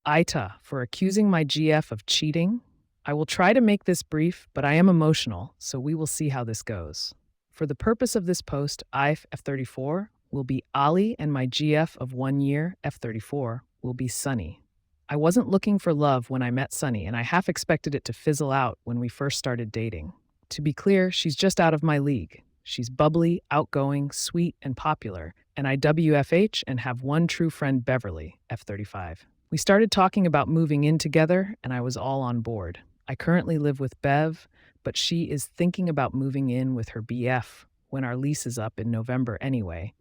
Ita for accusing my GF of cheating. I will try to make this brief, but I am emotional, so we will see how this goes. For the purpose of this post, I, F34, will be Ali, and my GF of 1 year, F34, will be Sunny. I wasn't looking for love when I met Sunny, and I half expected it to fizzle out when we first started dating. To be clear, she's just out of my league. She's bubbly, outgoing, sweet, and popular, and I WFH and have one true friend, Beverly, F35. We started talking about moving in together, and I was all on board. I currently live with Bev, but she is thinking about moving in with her BF when our lease is up in November anyway.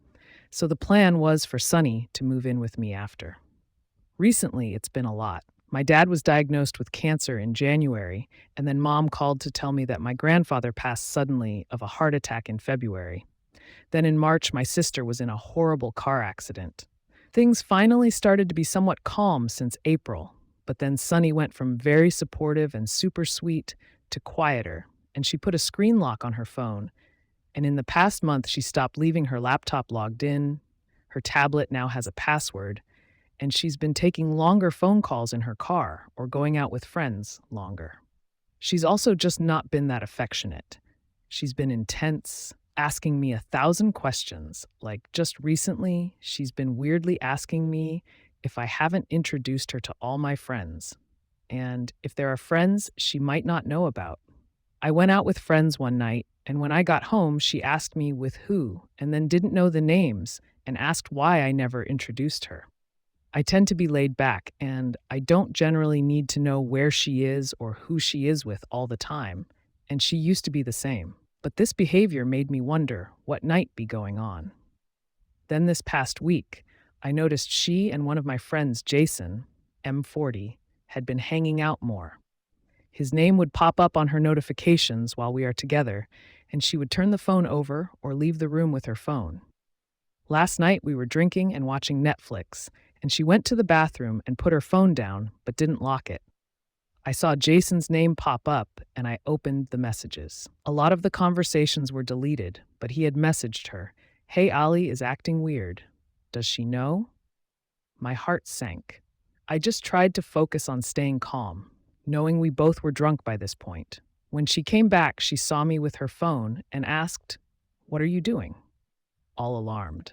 So the plan was for Sunny to move in with me after. Recently, it's been a lot. My dad was diagnosed with cancer in January, and then mom called to tell me that my grandfather passed suddenly of a heart attack in February. Then in March, my sister was in a horrible car accident. Things finally started to be somewhat calm since April, but then Sunny went from very supportive and super sweet to quieter, and she put a screen lock on her phone. And in the past month, she stopped leaving her laptop logged in, her tablet now has a password, and she's been taking longer phone calls in her car or going out with friends longer. She's also just not been that affectionate. She's been intense, asking me 1,000 questions. Like just recently, she's been weirdly asking me if I haven't introduced her to all my friends, and if there are friends she might not know about. I went out with friends one night, and when I got home, she asked me with who, and then didn't know the names, and asked why I never introduced her. I tend to be laid back, and I don't generally need to know where she is or who she is with all the time, and she used to be the same. But this behavior made me wonder what might be going on. Then this past week, I noticed she and one of my friends, Jason, M40, had been hanging out more. His name would pop up on her notifications while we are together, and she would turn the phone over or leave the room with her phone. Last night, we were drinking and watching Netflix, and she went to the bathroom and put her phone down, but didn't lock it. I saw Jason's name pop up, and I opened the messages. A lot of the conversations were deleted, but he had messaged her, "Hey, Ali is acting weird. Does she know?" My heart sank. I just tried to focus on staying calm, knowing we both were drunk by this point. When she came back, she saw me with her phone and asked, "What are you doing?" All alarmed.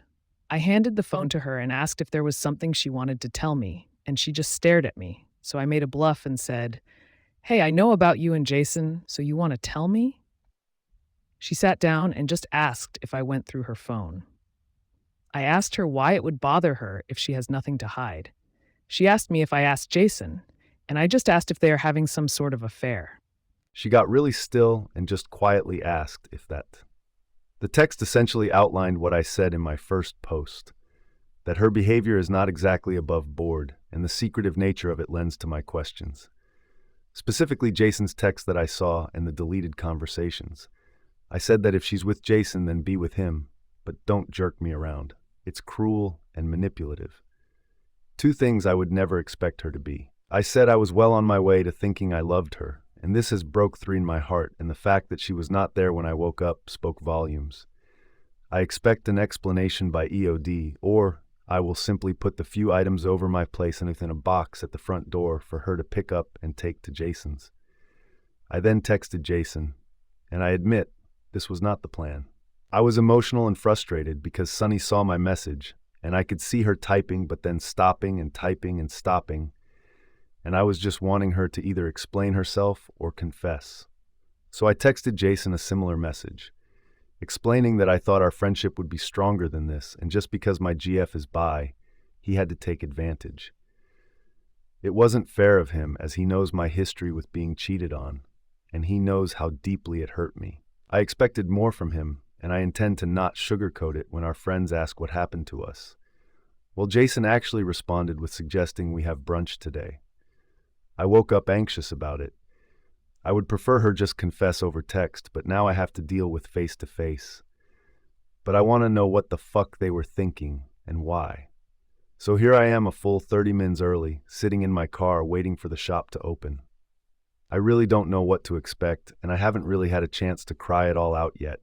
I handed the phone to her and asked if there was something she wanted to tell me, and she just stared at me. So I made a bluff and said, "Hey, I know about you and Jason, so you want to tell me?" She sat down and just asked if I went through her phone. I asked her why it would bother her if she has nothing to hide. She asked me if I asked Jason, and I just asked if they are having some sort of affair. She got really still and just quietly asked if that. The text essentially outlined what I said in my first post, that her behavior is not exactly above board, and the secretive nature of it lends to my questions. Specifically, Jason's text that I saw and the deleted conversations. I said that if she's with Jason, then be with him, but don't jerk me around. It's cruel and manipulative. Two things I would never expect her to be. I said I was well on my way to thinking I loved her, and this has broke through in my heart, and the fact that she was not there when I woke up spoke volumes. I expect an explanation by EOD, or I will simply put the few items over my place and within a box at the front door for her to pick up and take to Jason's. I then texted Jason, and I admit this was not the plan. I was emotional and frustrated because Sunny saw my message, and I could see her typing but then stopping and typing and stopping, and I was just wanting her to either explain herself or confess. So I texted Jason a similar message, explaining that I thought our friendship would be stronger than this, and just because my GF is bi, he had to take advantage. It wasn't fair of him, as he knows my history with being cheated on, and he knows how deeply it hurt me. I expected more from him, and I intend to not sugarcoat it when our friends ask what happened to us. Well, Jason actually responded with suggesting we have brunch today. I woke up anxious about it. I would prefer her just confess over text, but now I have to deal with face-to-face. But I want to know what the fuck they were thinking and why. So here I am a full 30 minutes early, sitting in my car waiting for the shop to open. I really don't know what to expect, and I haven't really had a chance to cry it all out yet.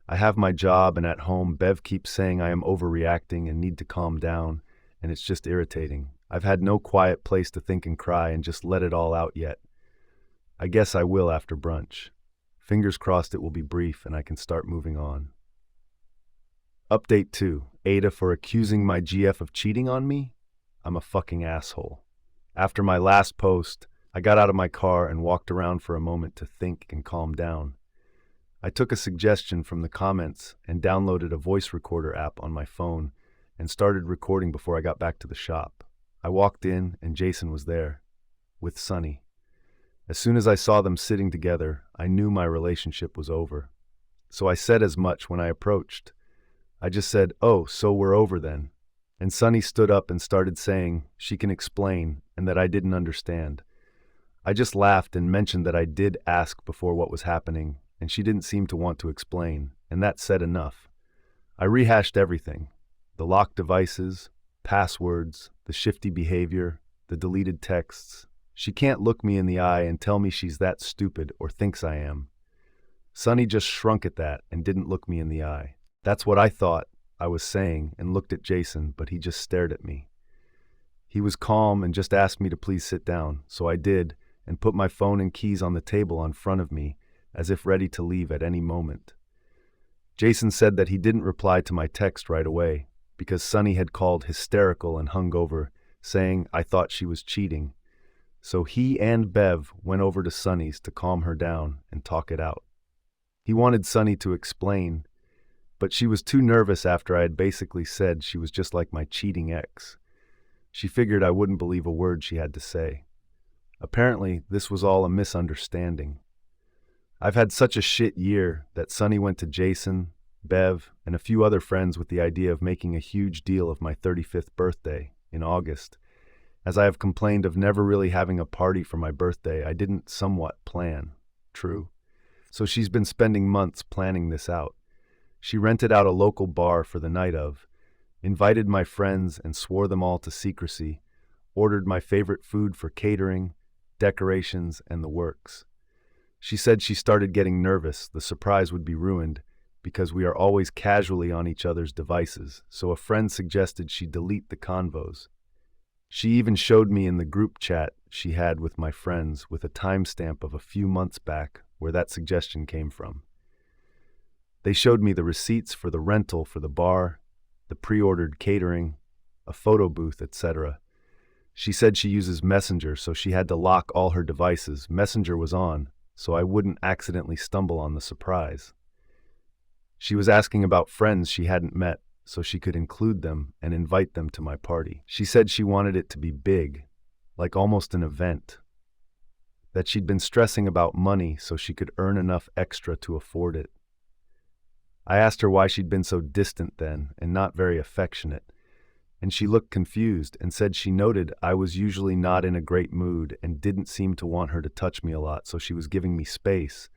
I have my job, and at home, Bev keeps saying I am overreacting and need to calm down, and it's just irritating. I've had no quiet place to think and cry and just let it all out yet. I guess I will after brunch. Fingers crossed it will be brief and I can start moving on. Update 2. Ada for accusing my GF of cheating on me? I'm a fucking asshole. After my last post, I got out of my car and walked around for a moment to think and calm down. I took a suggestion from the comments and downloaded a voice recorder app on my phone and started recording before I got back to the shop. I walked in and Jason was there, with Sunny. As soon as I saw them sitting together, I knew my relationship was over. So I said as much when I approached. I just said, "Oh, so we're over then." And Sunny stood up and started saying she can explain and that I didn't understand. I just laughed and mentioned that I did ask before what was happening, and she didn't seem to want to explain, and that said enough. I rehashed everything. The locked devices, passwords, the shifty behavior, the deleted texts. She can't look me in the eye and tell me she's that stupid or thinks I am. Sunny just shrunk at that and didn't look me in the eye. That's what I thought I was saying and looked at Jason, but he just stared at me. He was calm and just asked me to please sit down, so I did and put my phone and keys on the table in front of me as if ready to leave at any moment. Jason said that he didn't reply to my text right away because Sunny had called hysterical and hungover, saying I thought she was cheating. So he and Bev went over to Sunny's to calm her down and talk it out. He wanted Sunny to explain, but she was too nervous after I had basically said she was just like my cheating ex. She figured I wouldn't believe a word she had to say. Apparently, this was all a misunderstanding. I've had such a shit year that Sunny went to Jason, Bev, and a few other friends with the idea of making a huge deal of my 35th birthday in August. As I have complained of never really having a party for my birthday, I didn't somewhat plan. True. So she's been spending months planning this out. She rented out a local bar for the night of, invited my friends and swore them all to secrecy, ordered my favorite food for catering, decorations, and the works. She said she started getting nervous the surprise would be ruined because we are always casually on each other's devices, so a friend suggested she delete the convos. She even showed me in the group chat she had with my friends with a timestamp of a few months back where that suggestion came from. They showed me the receipts for the rental for the bar, the pre-ordered catering, a photo booth, etc. She said she uses Messenger, so she had to lock all her devices. Messenger was on, so I wouldn't accidentally stumble on the surprise. She was asking about friends she hadn't met, so she could include them and invite them to my party. She said she wanted it to be big, like almost an event. That she'd been stressing about money so she could earn enough extra to afford it. I asked her why she'd been so distant then and not very affectionate, and she looked confused and said she noted I was usually not in a great mood and didn't seem to want her to touch me a lot, so she was giving me space,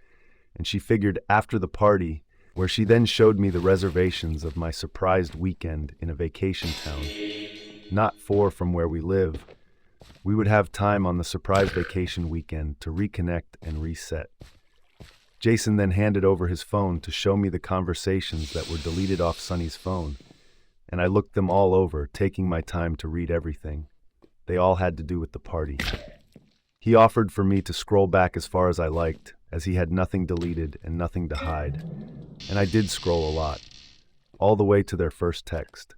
and she figured after the party, where she then showed me the reservations of my surprised weekend in a vacation town, not far from where we live, we would have time on the surprise vacation weekend to reconnect and reset. Jason then handed over his phone to show me the conversations that were deleted off Sunny's phone, and I looked them all over, taking my time to read everything. They all had to do with the party. He offered for me to scroll back as far as I liked, as he had nothing deleted and nothing to hide. And I did scroll a lot, all the way to their first text.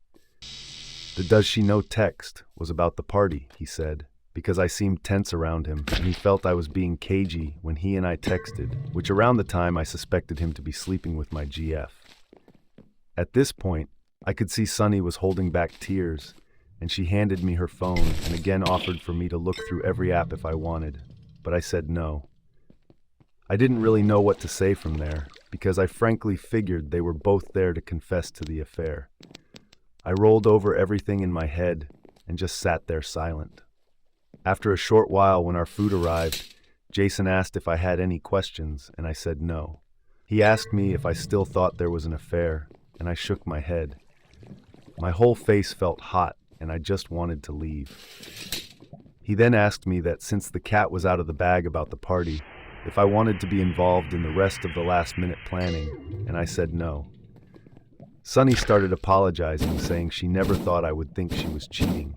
The "does she know" text was about the party, he said, because I seemed tense around him, and he felt I was being cagey when he and I texted, which around the time I suspected him to be sleeping with my GF. At this point, I could see Sunny was holding back tears, and she handed me her phone and again offered for me to look through every app if I wanted, but I said no. I didn't really know what to say from there, because I frankly figured they were both there to confess to the affair. I rolled over everything in my head and just sat there silent. After a short while, when our food arrived, Jason asked if I had any questions, and I said no. He asked me if I still thought there was an affair, and I shook my head. My whole face felt hot, and I just wanted to leave. He then asked me that since the cat was out of the bag about the party, if I wanted to be involved in the rest of the last-minute planning, and I said no. Sunny started apologizing, saying she never thought I would think she was cheating.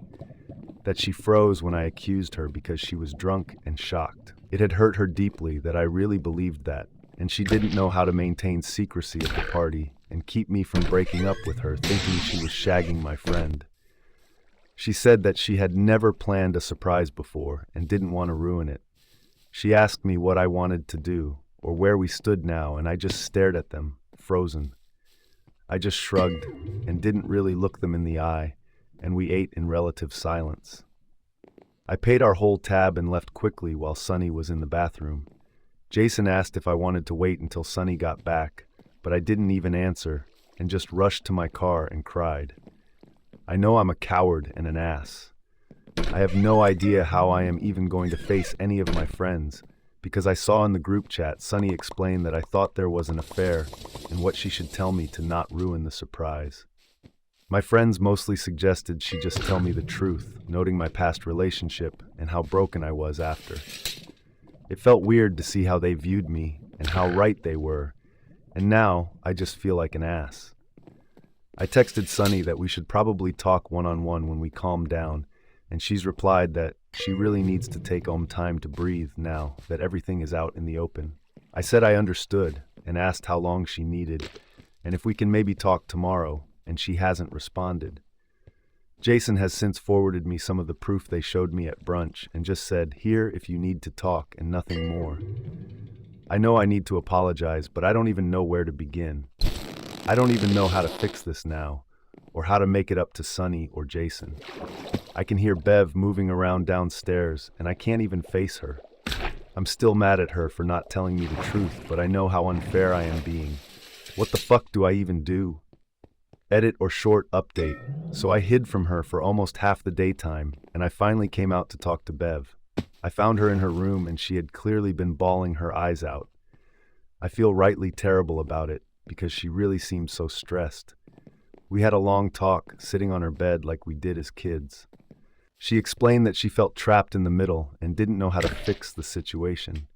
that she froze when I accused her because she was drunk and shocked. It had hurt her deeply that I really believed that, and she didn't know how to maintain secrecy at the party and keep me from breaking up with her, thinking she was shagging my friend. She said that she had never planned a surprise before and didn't want to ruin it. She asked me what I wanted to do or where we stood now, and I just stared at them, frozen. I just shrugged and didn't really look them in the eye, and we ate in relative silence. I paid our whole tab and left quickly while Sunny was in the bathroom. Jason asked if I wanted to wait until Sunny got back, but I didn't even answer and just rushed to my car and cried. I know I'm a coward and an ass. I have no idea how I am even going to face any of my friends, because I saw in the group chat Sunny explain that I thought there was an affair and what she should tell me to not ruin the surprise. My friends mostly suggested she just tell me the truth, noting my past relationship and how broken I was after. It felt weird to see how they viewed me and how right they were, and now I just feel like an ass. I texted Sunny that we should probably talk one-on-one when we calm down, and she's replied that she really needs to take time to breathe now that everything is out in the open. I said I understood and asked how long she needed, and if we can maybe talk tomorrow, and she hasn't responded. Jason has since forwarded me some of the proof they showed me at brunch and just said, "Here if you need to talk and nothing more." I know I need to apologize, but I don't even know where to begin. I don't even know how to fix this now, or how to make it up to Sunny or Jason. I can hear Bev moving around downstairs, and I can't even face her. I'm still mad at her for not telling me the truth, but I know how unfair I am being. What the fuck do I even do? Edit or short update. So I hid from her for almost half the daytime, and I finally came out to talk to Bev. I found her in her room, and she had clearly been bawling her eyes out. I feel rightly terrible about it, because she really seemed so stressed. We had a long talk, sitting on her bed like we did as kids. She explained that she felt trapped in the middle and didn't know how to fix the situation.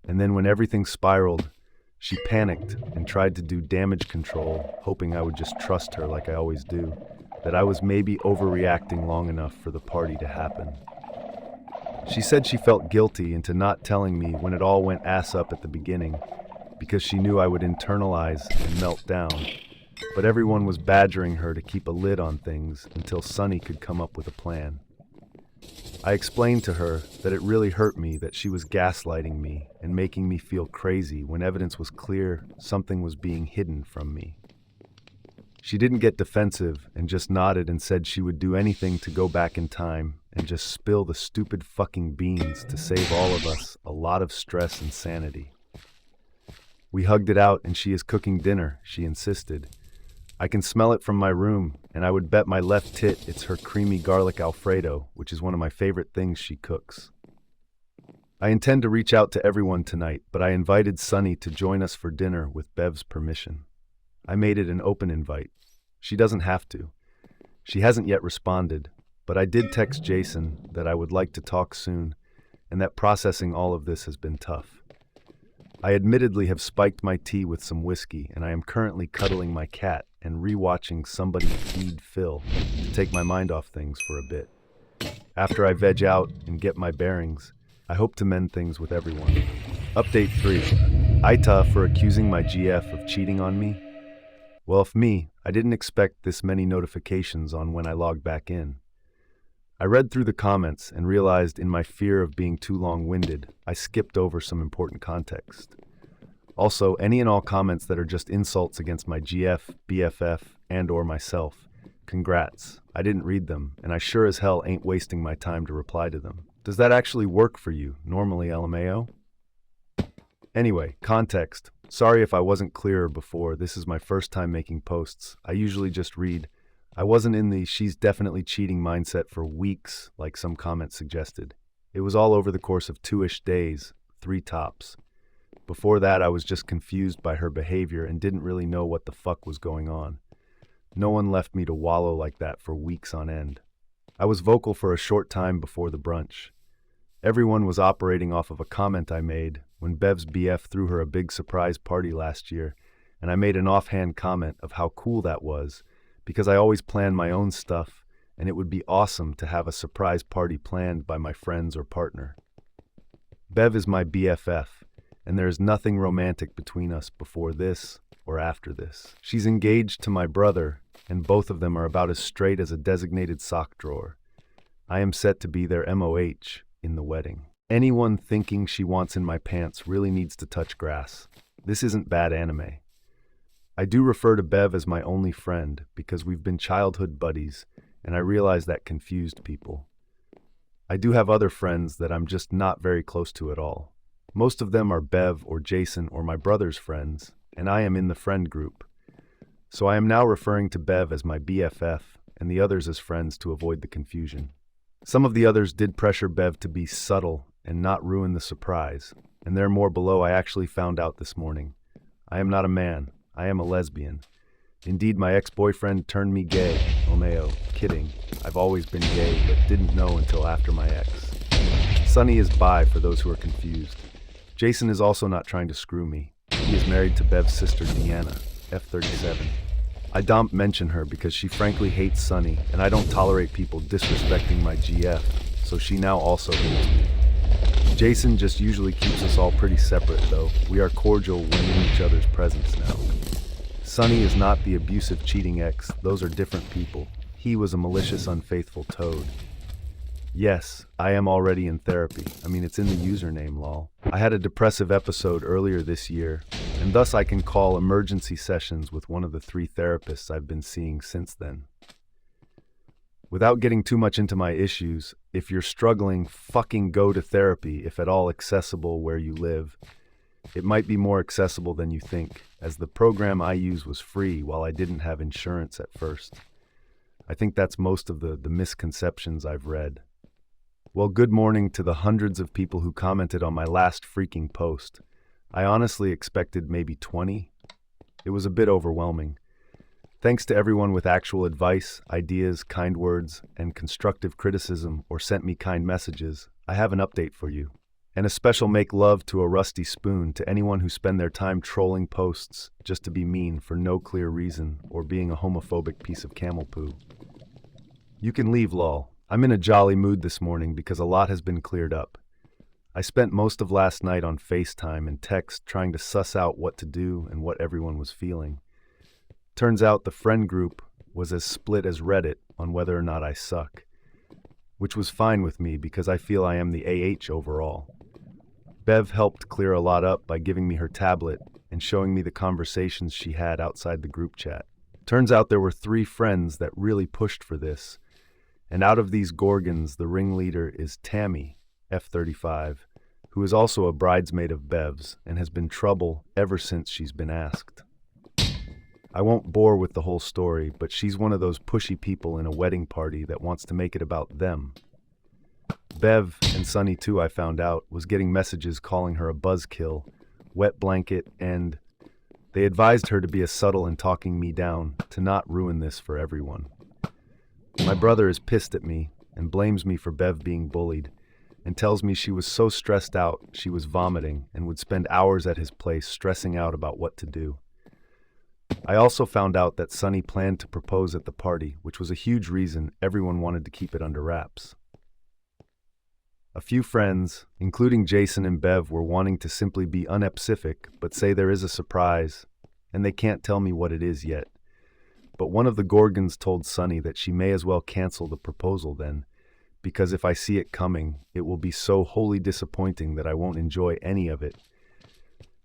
And then when everything spiraled, she panicked and tried to do damage control, hoping I would just trust her like I always do, that I was maybe overreacting long enough for the party to happen. She said she felt guilty into not telling me when it all went ass up at the beginning, because she knew I would internalize and melt down, but everyone was badgering her to keep a lid on things until Sunny could come up with a plan. I explained to her that it really hurt me that she was gaslighting me and making me feel crazy when evidence was clear something was being hidden from me. She didn't get defensive and just nodded and said she would do anything to go back in time and just spill the stupid fucking beans to save all of us a lot of stress and sanity. We hugged it out, and she is cooking dinner, she insisted. I can smell it from my room, and I would bet my left tit it's her creamy garlic Alfredo, which is one of my favorite things she cooks. I intend to reach out to everyone tonight, but I invited Sunny to join us for dinner with Bev's permission. I made it an open invite. She doesn't have to. She hasn't yet responded, but I did text Jason that I would like to talk soon, and that processing all of this has been tough. I admittedly have spiked my tea with some whiskey, and I am currently cuddling my cat and rewatching Somebody Feed Phil to take my mind off things for a bit. After I veg out and get my bearings, I hope to mend things with everyone. Update 3. Aita for accusing my GF of cheating on me? Well, if me, I didn't expect this many notifications on when I logged back in. I read through the comments and realized in my fear of being too long-winded, I skipped over some important context. Also, any and all comments that are just insults against my GF, BFF, and/or myself, congrats. I didn't read them, and I sure as hell ain't wasting my time to reply to them. Does that actually work for you, normally LMAO? Anyway, context. Sorry if I wasn't clearer before, this is my first time making posts. I usually just read. I wasn't in the she's definitely cheating mindset for weeks, like some comments suggested. It was all over the course of 2-ish days, 3 tops. Before that, I was just confused by her behavior and didn't really know what the fuck was going on. No one left me to wallow like that for weeks on end. I was vocal for a short time before the brunch. Everyone was operating off of a comment I made when Bev's BF threw her a big surprise party last year, and I made an offhand comment of how cool that was, because I always plan my own stuff and it would be awesome to have a surprise party planned by my friends or partner. Bev is my BFF, and there is nothing romantic between us before this or after this. She's engaged to my brother, and both of them are about as straight as a designated sock drawer. I am set to be their MOH in the wedding. Anyone thinking she wants in my pants really needs to touch grass. This isn't bad anime. I do refer to Bev as my only friend because we've been childhood buddies, and I realize that confused people. I do have other friends that I'm just not very close to at all. Most of them are Bev or Jason or my brother's friends, and I am in the friend group. So I am now referring to Bev as my BFF and the others as friends to avoid the confusion. Some of the others did pressure Bev to be subtle and not ruin the surprise, and there more below I actually found out this morning. I am not a man, I am a lesbian. Indeed, my ex-boyfriend turned me gay. Omeo, kidding. I've always been gay, but didn't know until after my ex. Sunny is bi for those who are confused. Jason is also not trying to screw me. He is married to Bev's sister Deanna, F37. I don't mention her because she frankly hates Sunny, and I don't tolerate people disrespecting my GF, so she now also hates me. Jason just usually keeps us all pretty separate, though. We are cordial when in each other's presence now. Sunny is not the abusive, cheating ex. Those are different people. He was a malicious, unfaithful toad. Yes, I am already in therapy. I mean, it's in the username, lol. I had a depressive episode earlier this year, and thus I can call emergency sessions with one of the 3 therapists I've been seeing since then. Without getting too much into my issues, if you're struggling, fucking go to therapy if at all accessible where you live. It might be more accessible than you think, as the program I use was free while I didn't have insurance at first. I think that's most of the misconceptions I've read. Well, good morning to the hundreds of people who commented on my last freaking post. I honestly expected maybe 20. It was a bit overwhelming. Thanks to everyone with actual advice, ideas, kind words, and constructive criticism or sent me kind messages. I have an update for you. And a special make love to a rusty spoon to anyone who spend their time trolling posts just to be mean for no clear reason or being a homophobic piece of camel poo. You can leave, lol. I'm in a jolly mood this morning because a lot has been cleared up. I spent most of last night on FaceTime and text trying to suss out what to do and what everyone was feeling. Turns out the friend group was as split as Reddit on whether or not I suck, which was fine with me because I feel I am the AH overall. Bev helped clear a lot up by giving me her tablet and showing me the conversations she had outside the group chat. Turns out there were 3 friends that really pushed for this, and out of these Gorgons, the ringleader is Tammy, F35, who is also a bridesmaid of Bev's and has been trouble ever since she's been asked. I won't bore with the whole story, but she's one of those pushy people in a wedding party that wants to make it about them. Bev, and Sunny too, I found out, was getting messages calling her a buzzkill, wet blanket, and they advised her to be as subtle in talking me down, to not ruin this for everyone. My brother is pissed at me and blames me for Bev being bullied and tells me she was so stressed out she was vomiting and would spend hours at his place stressing out about what to do. I also found out that Sunny planned to propose at the party, which was a huge reason everyone wanted to keep it under wraps. A few friends, including Jason and Bev, were wanting to simply be unspecific but say there is a surprise, and they can't tell me what it is yet. But one of the Gorgons told Sunny that she may as well cancel the proposal then, because if I see it coming, it will be so wholly disappointing that I won't enjoy any of it,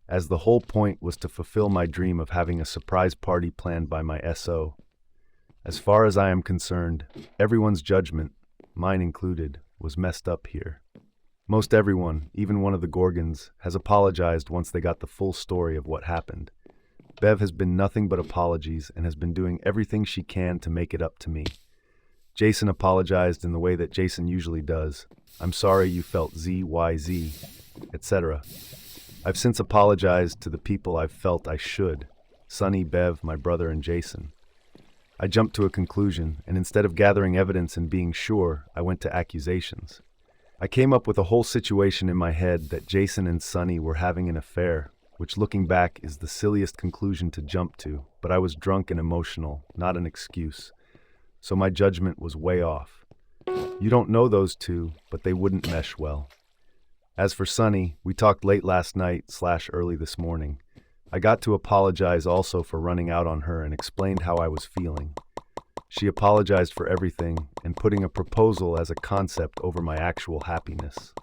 as the whole point was to fulfill my dream of having a surprise party planned by my SO. As far as I am concerned, everyone's judgment, mine included, was messed up here. Most everyone, even one of the Gorgons, has apologized once they got the full story of what happened. Bev has been nothing but apologies and has been doing everything she can to make it up to me. Jason apologized in the way that Jason usually does. I'm sorry you felt ZYZ, etc. I've since apologized to the people I've felt I should. Sunny, Bev, my brother, and Jason. I jumped to a conclusion, and instead of gathering evidence and being sure, I went to accusations. I came up with a whole situation in my head that Jason and Sunny were having an affair, which looking back is the silliest conclusion to jump to, but I was drunk and emotional, not an excuse. so my judgment was way off. You don't know those two, but they wouldn't mesh well. As for Sunny, we talked late last night/early this morning. I got to apologize also for running out on her and explained how I was feeling. She apologized for everything and putting a proposal as a concept over my actual happiness.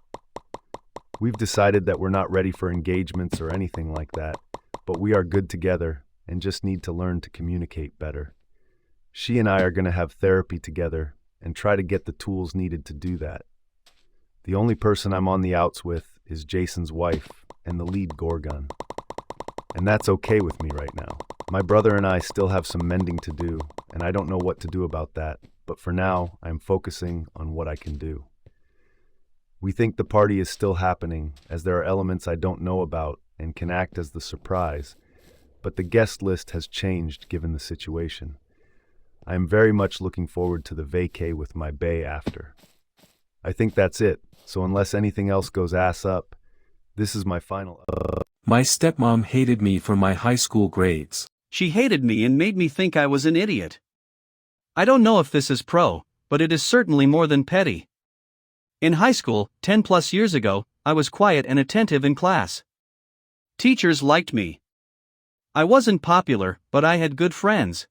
We've decided that we're not ready for engagements or anything like that, but we are good together and just need to learn to communicate better. She and I are going to have therapy together and try to get the tools needed to do that. The only person I'm on the outs with is Jason's wife and the lead Gorgon. And that's okay with me right now. My brother and I still have some mending to do, and I don't know what to do about that, but for now, I'm focusing on what I can do. We think the party is still happening, as there are elements I don't know about and can act as the surprise, but the guest list has changed given the situation. I am very much looking forward to the vacay with my bae after. I think that's it, so unless anything else goes ass up, this is my final. My stepmom hated me for my high school grades. She hated me and made me think I was an idiot. I don't know if this is pro, but it is certainly more than petty. In high school, 10 plus years ago, I was quiet and attentive in class. Teachers liked me. I wasn't popular, but I had good friends.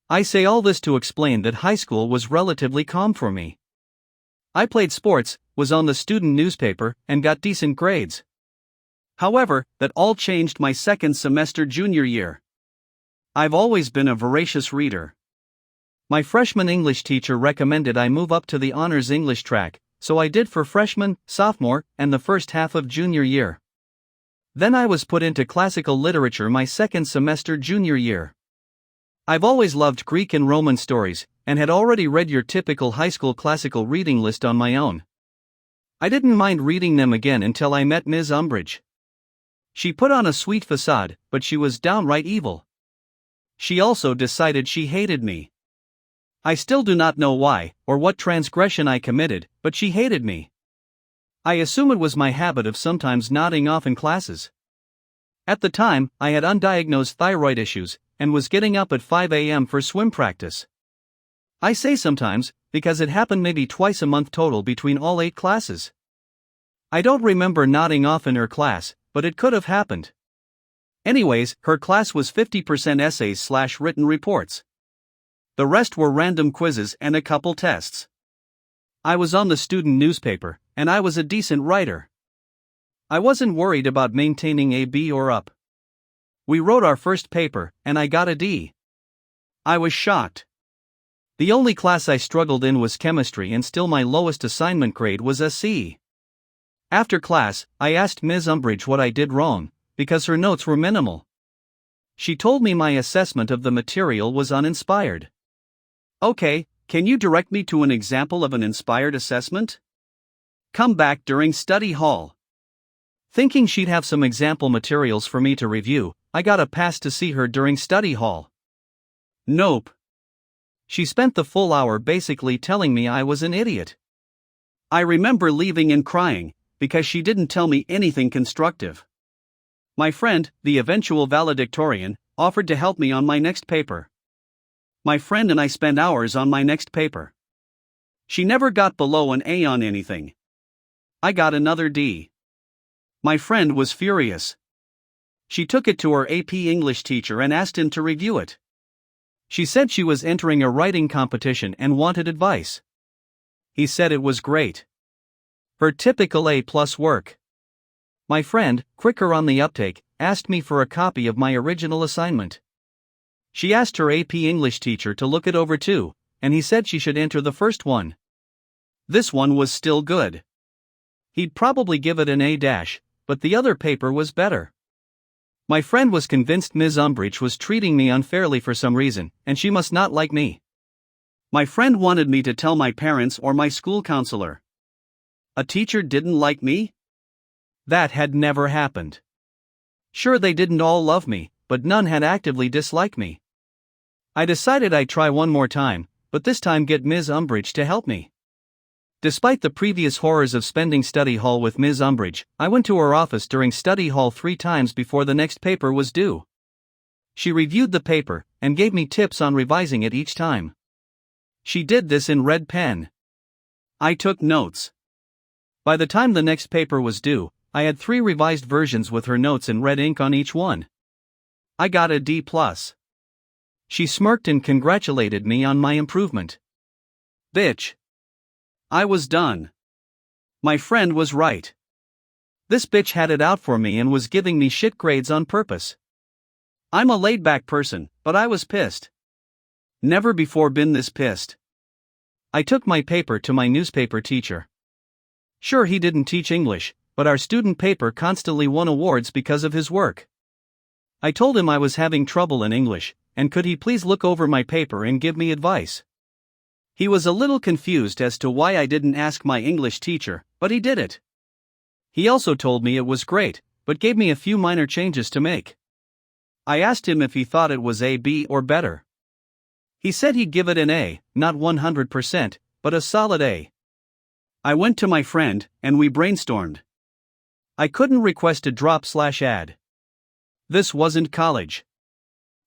I say all this to explain that high school was relatively calm for me. I played sports, was on the student newspaper, and got decent grades. However, that all changed my second semester junior year. I've always been a voracious reader. My freshman English teacher recommended I move up to the honors English track, so I did for freshman, sophomore, and the first half of junior year. Then I was put into classical literature my second semester junior year. I've always loved Greek and Roman stories, and had already read your typical high school classical reading list on my own. I didn't mind reading them again until I met Ms. Umbridge. She put on a sweet facade, but she was downright evil. She also decided she hated me. I still do not know why, or what transgression I committed, but she hated me. I assume it was my habit of sometimes nodding off in classes. At the time, I had undiagnosed thyroid issues, and was getting up at 5 a.m. for swim practice. I say sometimes, because it happened maybe twice a month total between all 8 classes. I don't remember nodding off in her class, but it could have happened. Anyways, her class was 50% essays/written reports. The rest were random quizzes and a couple tests. I was on the student newspaper, and I was a decent writer. I wasn't worried about maintaining a B or up. We wrote our first paper, and I got a D. I was shocked. The only class I struggled in was chemistry, and still my lowest assignment grade was a C. After class, I asked Ms. Umbridge what I did wrong, because her notes were minimal. She told me my assessment of the material was uninspired. Okay, can you direct me to an example of an inspired assessment? Come back during study hall. Thinking she'd have some example materials for me to review, I got a pass to see her during study hall. Nope. She spent the full hour basically telling me I was an idiot. I remember leaving and crying, because she didn't tell me anything constructive. My friend, the eventual valedictorian, offered to help me on my next paper. My friend and I spent hours on my next paper. She never got below an A on anything. I got another D. My friend was furious. She took it to her AP English teacher and asked him to review it. She said she was entering a writing competition and wanted advice. He said it was great. Her typical A+ work. My friend, quicker on the uptake, asked me for a copy of my original assignment. She asked her AP English teacher to look it over too, and he said she should enter the first one. This one was still good. He'd probably give it an A-, but the other paper was better. My friend was convinced Ms. Umbridge was treating me unfairly for some reason, and she must not like me. My friend wanted me to tell my parents or my school counselor. A teacher didn't like me? That had never happened. Sure, they didn't all love me, but none had actively disliked me. I decided I'd try one more time, but this time get Ms. Umbridge to help me. Despite the previous horrors of spending study hall with Ms. Umbridge, I went to her office during study hall 3 times before the next paper was due. She reviewed the paper, and gave me tips on revising it each time. She did this in red pen. I took notes. By the time the next paper was due, I had 3 revised versions with her notes in red ink on each one. I got a D+. She smirked and congratulated me on my improvement. Bitch. I was done. My friend was right. This bitch had it out for me and was giving me shit grades on purpose. I'm a laid-back person, but I was pissed. Never before been this pissed. I took my paper to my newspaper teacher. Sure, he didn't teach English, but our student paper constantly won awards because of his work. I told him I was having trouble in English, and could he please look over my paper and give me advice. He was a little confused as to why I didn't ask my English teacher, but he did it. He also told me it was great, but gave me a few minor changes to make. I asked him if he thought it was A, B, or better. He said he'd give it an A, not 100%, but a solid A. I went to my friend, and we brainstormed. I couldn't request a drop/add. This wasn't college.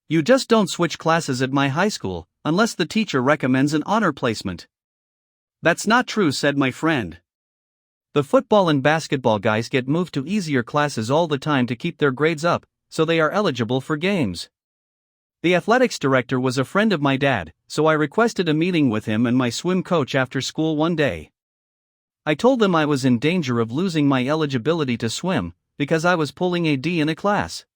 You just don't switch classes at my high school, unless the teacher recommends an honor placement. That's not true, said my friend. The football and basketball guys get moved to easier classes all the time to keep their grades up, so they are eligible for games. The athletics director was a friend of my dad, so I requested a meeting with him and my swim coach after school one day. I told them I was in danger of losing my eligibility to swim, because I was pulling a D in a class.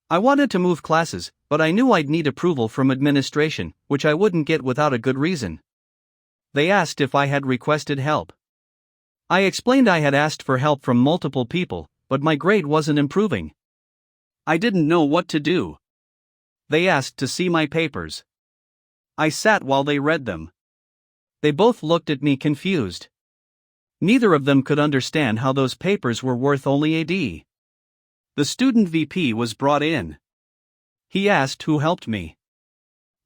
I wanted to move classes, but I knew I'd need approval from administration, which I wouldn't get without a good reason. They asked if I had requested help. I explained I had asked for help from multiple people, but my grade wasn't improving. I didn't know what to do. They asked to see my papers. I sat while they read them. They both looked at me confused. Neither of them could understand how those papers were worth only a D. The student VP was brought in. He asked who helped me.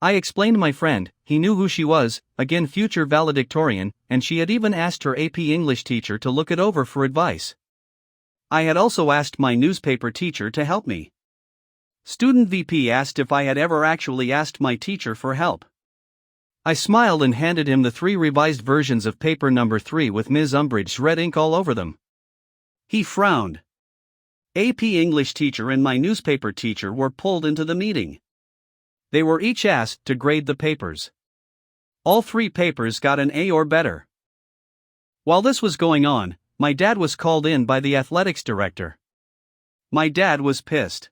I explained my friend, he knew who she was, again future valedictorian, and she had even asked her AP English teacher to look it over for advice. I had also asked my newspaper teacher to help me. Student VP asked if I had ever actually asked my teacher for help. I smiled and handed him the 3 revised versions of paper number 3 with Ms. Umbridge's red ink all over them. He frowned. AP English teacher and my newspaper teacher were pulled into the meeting. They were each asked to grade the papers. All 3 papers got an A or better. While this was going on, my dad was called in by the athletics director. My dad was pissed.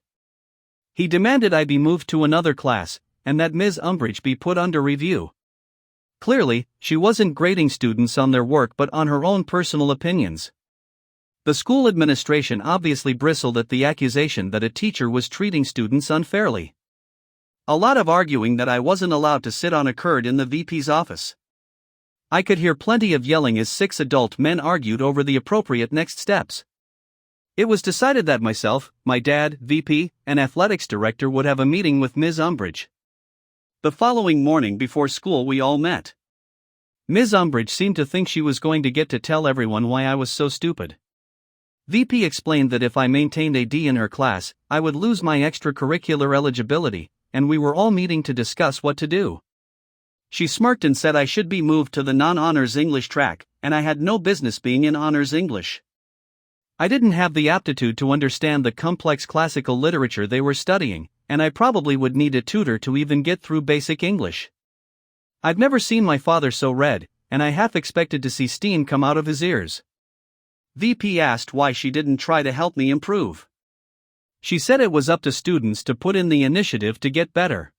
He demanded I be moved to another class, and that Ms. Umbridge be put under review. Clearly, she wasn't grading students on their work but on her own personal opinions. The school administration obviously bristled at the accusation that a teacher was treating students unfairly. A lot of arguing that I wasn't allowed to sit on occurred in the VP's office. I could hear plenty of yelling as 6 adult men argued over the appropriate next steps. It was decided that myself, my dad, VP, and athletics director would have a meeting with Ms. Umbridge. The following morning before school we all met. Ms. Umbridge seemed to think she was going to get to tell everyone why I was so stupid. VP explained that if I maintained a D in her class, I would lose my extracurricular eligibility, and we were all meeting to discuss what to do. She smirked and said I should be moved to the non-honors English track, and I had no business being in honors English. I didn't have the aptitude to understand the complex classical literature they were studying, and I probably would need a tutor to even get through basic English. I'd never seen my father so red, and I half expected to see steam come out of his ears. VP asked why she didn't try to help me improve. She said it was up to students to put in the initiative to get better.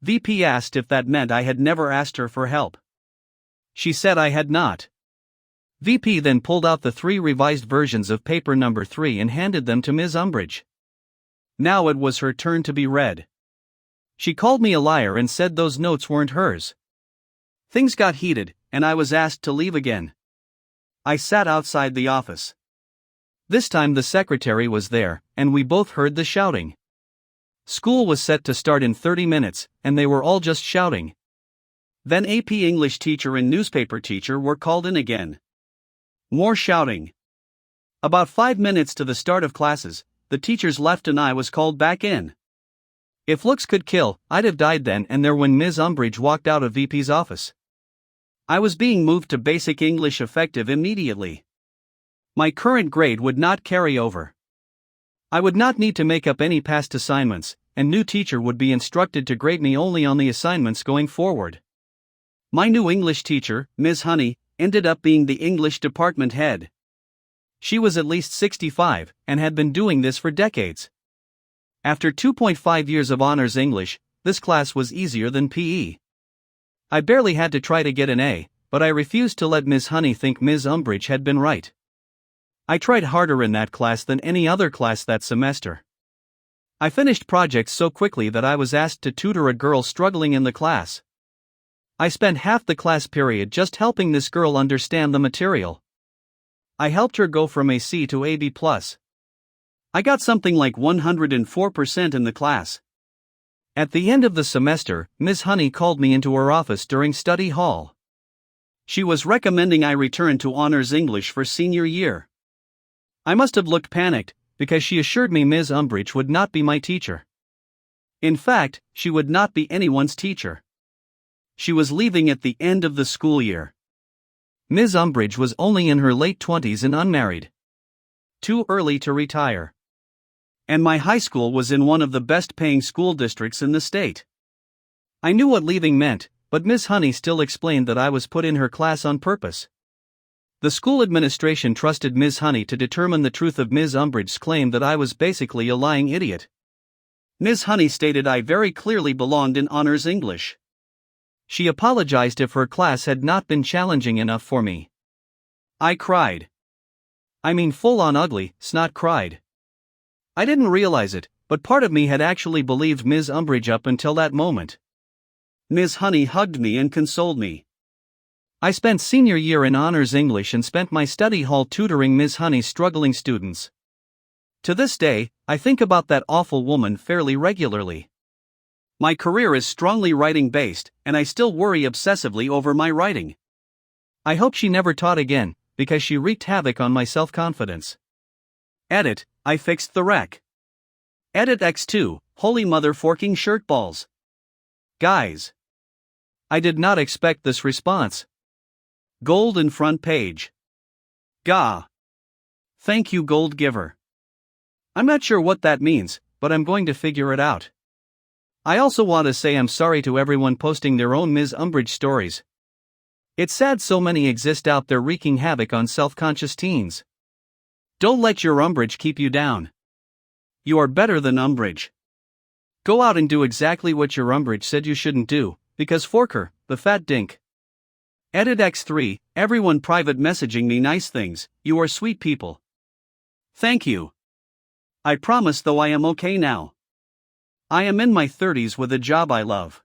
VP asked if that meant I had never asked her for help. She said I had not. VP then pulled out the 3 revised versions of paper number 3 and handed them to Ms. Umbridge. Now it was her turn to be read. She called me a liar and said those notes weren't hers. Things got heated, and I was asked to leave again. I sat outside the office. This time the secretary was there, and we both heard the shouting. School was set to start in 30 minutes, and they were all just shouting. Then AP English teacher and newspaper teacher were called in again. More shouting. About 5 minutes to the start of classes, the teachers left and I was called back in. If looks could kill, I'd have died then and there when Ms. Umbridge walked out of VP's office. I was being moved to basic English effective immediately. My current grade would not carry over. I would not need to make up any past assignments, and new teacher would be instructed to grade me only on the assignments going forward. My new English teacher, Ms. Honey, ended up being the English department head. She was at least 65, and had been doing this for decades. After 2.5 years of honors English, this class was easier than PE. I barely had to try to get an A, but I refused to let Ms. Honey think Ms. Umbridge had been right. I tried harder in that class than any other class that semester. I finished projects so quickly that I was asked to tutor a girl struggling in the class. I spent half the class period just helping this girl understand the material. I helped her go from a C to a B+. I got something like 104% in the class. At the end of the semester, Ms. Honey called me into her office during study hall. She was recommending I return to honors English for senior year. I must have looked panicked, because she assured me Ms. Umbridge would not be my teacher. In fact, she would not be anyone's teacher. She was leaving at the end of the school year. Ms. Umbridge was only in her late 20s and unmarried. Too early to retire. And my high school was in one of the best-paying school districts in the state. I knew what leaving meant, but Ms. Honey still explained that I was put in her class on purpose. The school administration trusted Ms. Honey to determine the truth of Ms. Umbridge's claim that I was basically a lying idiot. Ms. Honey stated I very clearly belonged in honors English. She apologized if her class had not been challenging enough for me. I cried. I mean full-on ugly, snot cried. I didn't realize it, but part of me had actually believed Ms. Umbridge up until that moment. Ms. Honey hugged me and consoled me. I spent senior year in honors English and spent my study hall tutoring Ms. Honey's struggling students. To this day, I think about that awful woman fairly regularly. My career is strongly writing-based, and I still worry obsessively over my writing. I hope she never taught again, because she wreaked havoc on my self-confidence. Edit, I fixed the wreck. Edit X2, holy mother forking shirt balls. Guys. I did not expect this response. Gold in front page. Gah. Thank you, gold giver. I'm not sure what that means, but I'm going to figure it out. I also want to say I'm sorry to everyone posting their own Ms. Umbridge stories. It's sad so many exist out there wreaking havoc on self-conscious teens. Don't let your Umbridge keep you down. You are better than Umbridge. Go out and do exactly what your Umbridge said you shouldn't do, because Forker, the fat dink. Edit X3, everyone private messaging me nice things, you are sweet people. Thank you. I promise though I am okay now. I am in my 30s with a job I love.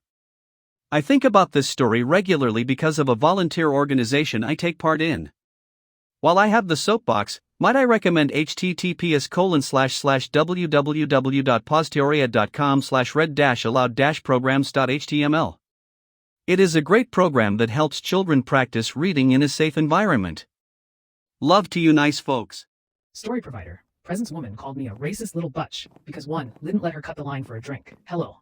I think about this story regularly because of a volunteer organization I take part in. While I have the soapbox, might I recommend https://www.posteriad.com/red-allowed-programs.html. It is a great program that helps children practice reading in a safe environment. Love to you nice folks. Story provider. Presence woman called me a racist little butch because one didn't let her cut the line for a drink. Hello.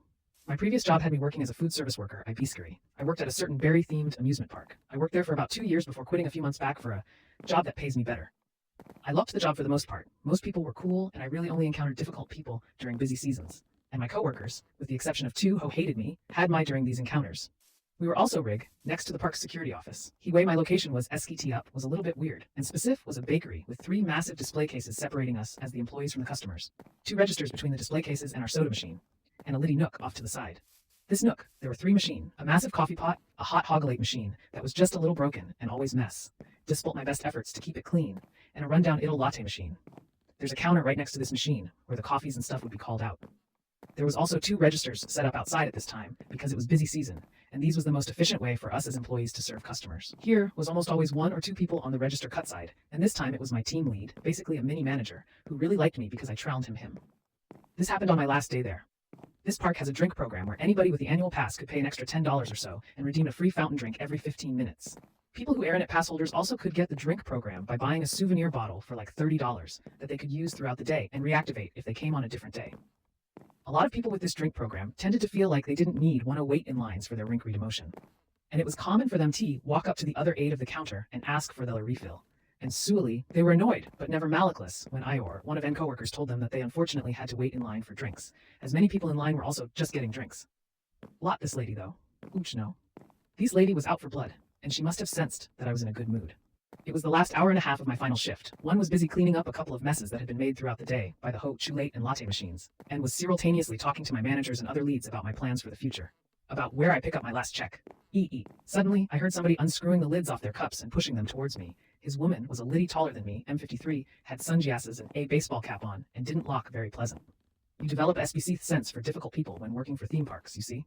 My previous job had me working as a food service worker at Biscary. I worked at a certain berry-themed amusement park. I worked there for about 2 years before quitting a few months back for a job that pays me better. I loved the job for the most part. Most people were cool, and I really only encountered difficult people during busy seasons. And my coworkers, with the exception of 2 who hated me, had my during these encounters. We were also rig, next to the park's security office. The way my location was SKT up was a little bit weird, and Specif was a bakery with 3 massive display cases separating us as the employees from the customers. 2 registers between the display cases and our soda machine, and a litty nook off to the side. This nook, there were 3 machines, a massive coffee pot, a hot Hoggalate machine that was just a little broken and always mess. Despite my best efforts to keep it clean, and a rundown Idle latte machine. There's a counter right next to this machine, where the coffees and stuff would be called out. There was also 2 registers set up outside at this time, because it was busy season, and these was the most efficient way for us as employees to serve customers. Here was almost always 1 or 2 people on the register cut side, and this time it was my team lead, basically a mini manager, who really liked me because I trouned him. This happened on my last day there. This park has a drink program where anybody with the annual pass could pay an extra $10 or so and redeem a free fountain drink every 15 minutes. People who Aeronet pass holders also could get the drink program by buying a souvenir bottle for like $30 that they could use throughout the day and reactivate if they came on a different day. A lot of people with this drink program tended to feel like they didn't want to wait in lines for their rink demotion. And it was common for them to walk up to the other aide of the counter and ask for their refill. And sually, they were annoyed, but never malicless, when Ior, one of N coworkers, told them that they unfortunately had to wait in line for drinks, as many people in line were also just getting drinks. Lot this lady, though. Ooch no. This lady was out for blood, and she must have sensed that I was in a good mood. It was the last hour and a half of my final shift. One was busy cleaning up a couple of messes that had been made throughout the day by the hot chocolate and latte machines, and was simultaneously talking to my managers and other leads about my plans for the future. About where I pick up my last check. Suddenly, I heard somebody unscrewing the lids off their cups and pushing them towards me. His woman was a little taller than me, M53, had sunglasses and a baseball cap on, and didn't look very pleasant. You develop SBC sense for difficult people when working for theme parks, you see.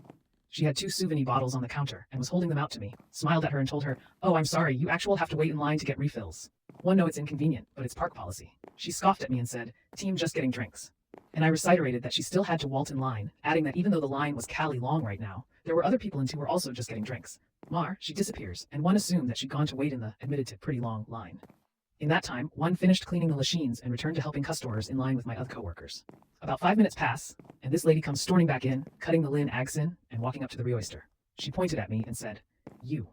She had 2 souvenir bottles on the counter and was holding them out to me, smiled at her and told her, "Oh, I'm sorry, you actual have to wait in line to get refills. One, no, it's inconvenient, but it's park policy." She scoffed at me and said, "Team just getting drinks." And I reiterated that she still had to walt in line, adding that even though the line was Cali long right now, there were other people in who were also just getting drinks. She disappears, and one assumed that she'd gone to wait in the, admitted to, pretty long line. In that time, one finished cleaning the machines and returned to helping customers in line with my other coworkers. About 5 minutes pass, and this lady comes storming back in, cutting the lin agsin, and walking up to the reoister. She pointed at me and said, "You."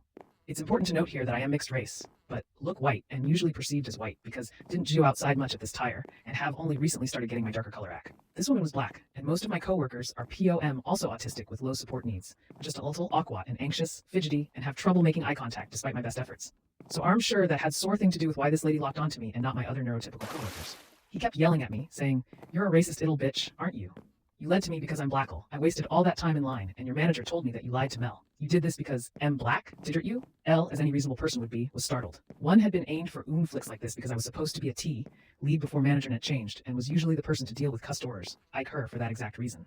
It's important to note here that I am mixed race, but look white and usually perceived as white because didn't Jew outside much at this tire and have only recently started getting my darker color act. This woman was black, and most of my coworkers are POM, also autistic with low support needs, just a little awkward and anxious, fidgety, and have trouble making eye contact despite my best efforts. So I'm sure that had sore thing to do with why this lady locked onto me and not my other neurotypical coworkers. He kept yelling at me, saying, "You're a racist little bitch, aren't you? You lied to me because I'm blackle. I wasted all that time in line, and your manager told me that you lied to Mel. You did this because M black, didn't you?" L, as any reasonable person would be, was startled. One had been aimed for flicks like this because I was supposed to be a T, lead before management changed, and was usually the person to deal with customers. Ike her for that exact reason.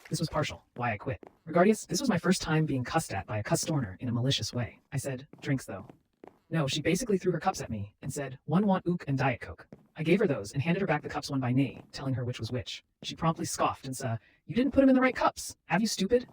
This was partial, why I quit. Regardless, this was my first time being cussed at by a customer in a malicious way. I said, "Drinks though." No, she basically threw her cups at me and said, "One want ook and Diet Coke." I gave her those and handed her back the cups one by name, telling her which was which. She promptly scoffed and said, "You didn't put them in the right cups. Have you, stupid?"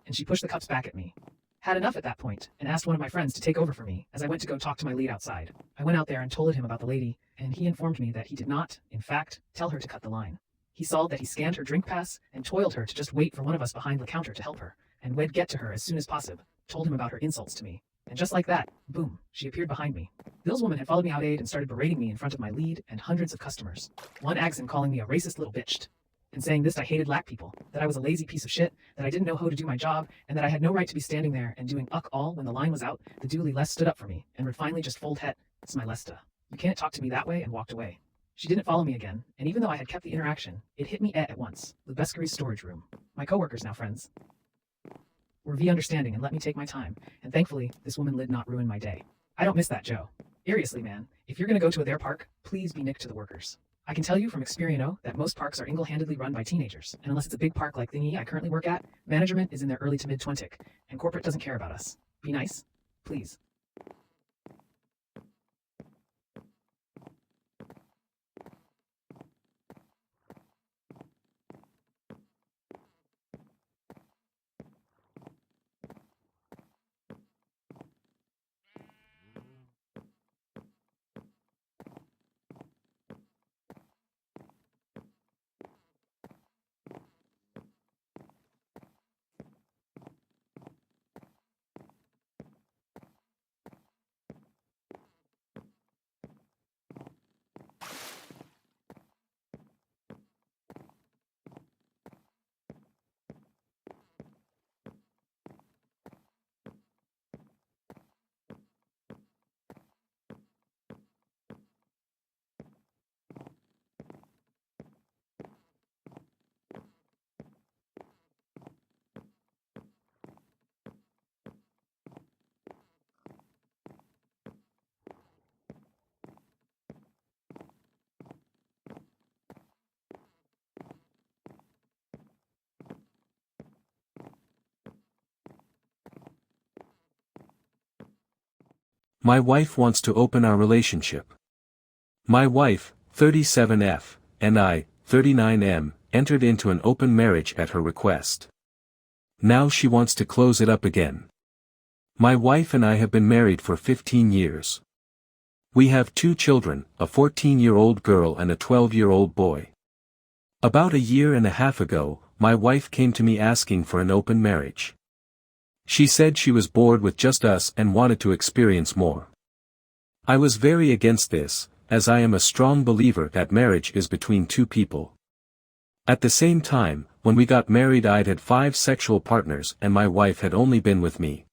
And she pushed the cups back at me. Had enough at that point and asked one of my friends to take over for me as I went to go talk to my lead outside. I went out there and told him about the lady, and he informed me that he did not, in fact, tell her to cut the line. He saw that he scanned her drink pass and toiled her to just wait for one of us behind the counter to help her, and we'd get to her as soon as possible, told him about her insults to me. And just like that, boom, she appeared behind me. Bill's woman had followed me out aid and started berating me in front of my lead and hundreds of customers. One Agson calling me a racist little bitch, and saying this I hated black people, that I was a lazy piece of shit, that I didn't know how to do my job, and that I had no right to be standing there and doing all when the line was out. The duly Les stood up for me and would finally just fold het, "It's my Lesta. You can't talk to me that way," and walked away. She didn't follow me again, and even though I had kept the interaction, it hit me at once, the Bescary's storage room. My coworkers now friends were understanding and let me take my time, and thankfully, this woman did not ruin my day. I don't miss that, Joe. Seriously, man, if you're gonna go to their park, please be nick to the workers. I can tell you from experience that most parks are single-handedly run by teenagers, and unless it's a big park like thingy I currently work at, management is in their early to mid-20s, and corporate doesn't care about us. Be nice, please. My wife wants to open our relationship. My wife, 37F, and I, 39M, entered into an open marriage at her request. Now she wants to close it up again. My wife and I have been married for 15 years. We have 2 children, a 14-year-old girl and a 12-year-old boy. About a year and a half ago, my wife came to me asking for an open marriage. She said she was bored with just us and wanted to experience more. I was very against this, as I am a strong believer that marriage is between two people. At the same time, when we got married I'd had 5 sexual partners and my wife had only been with me.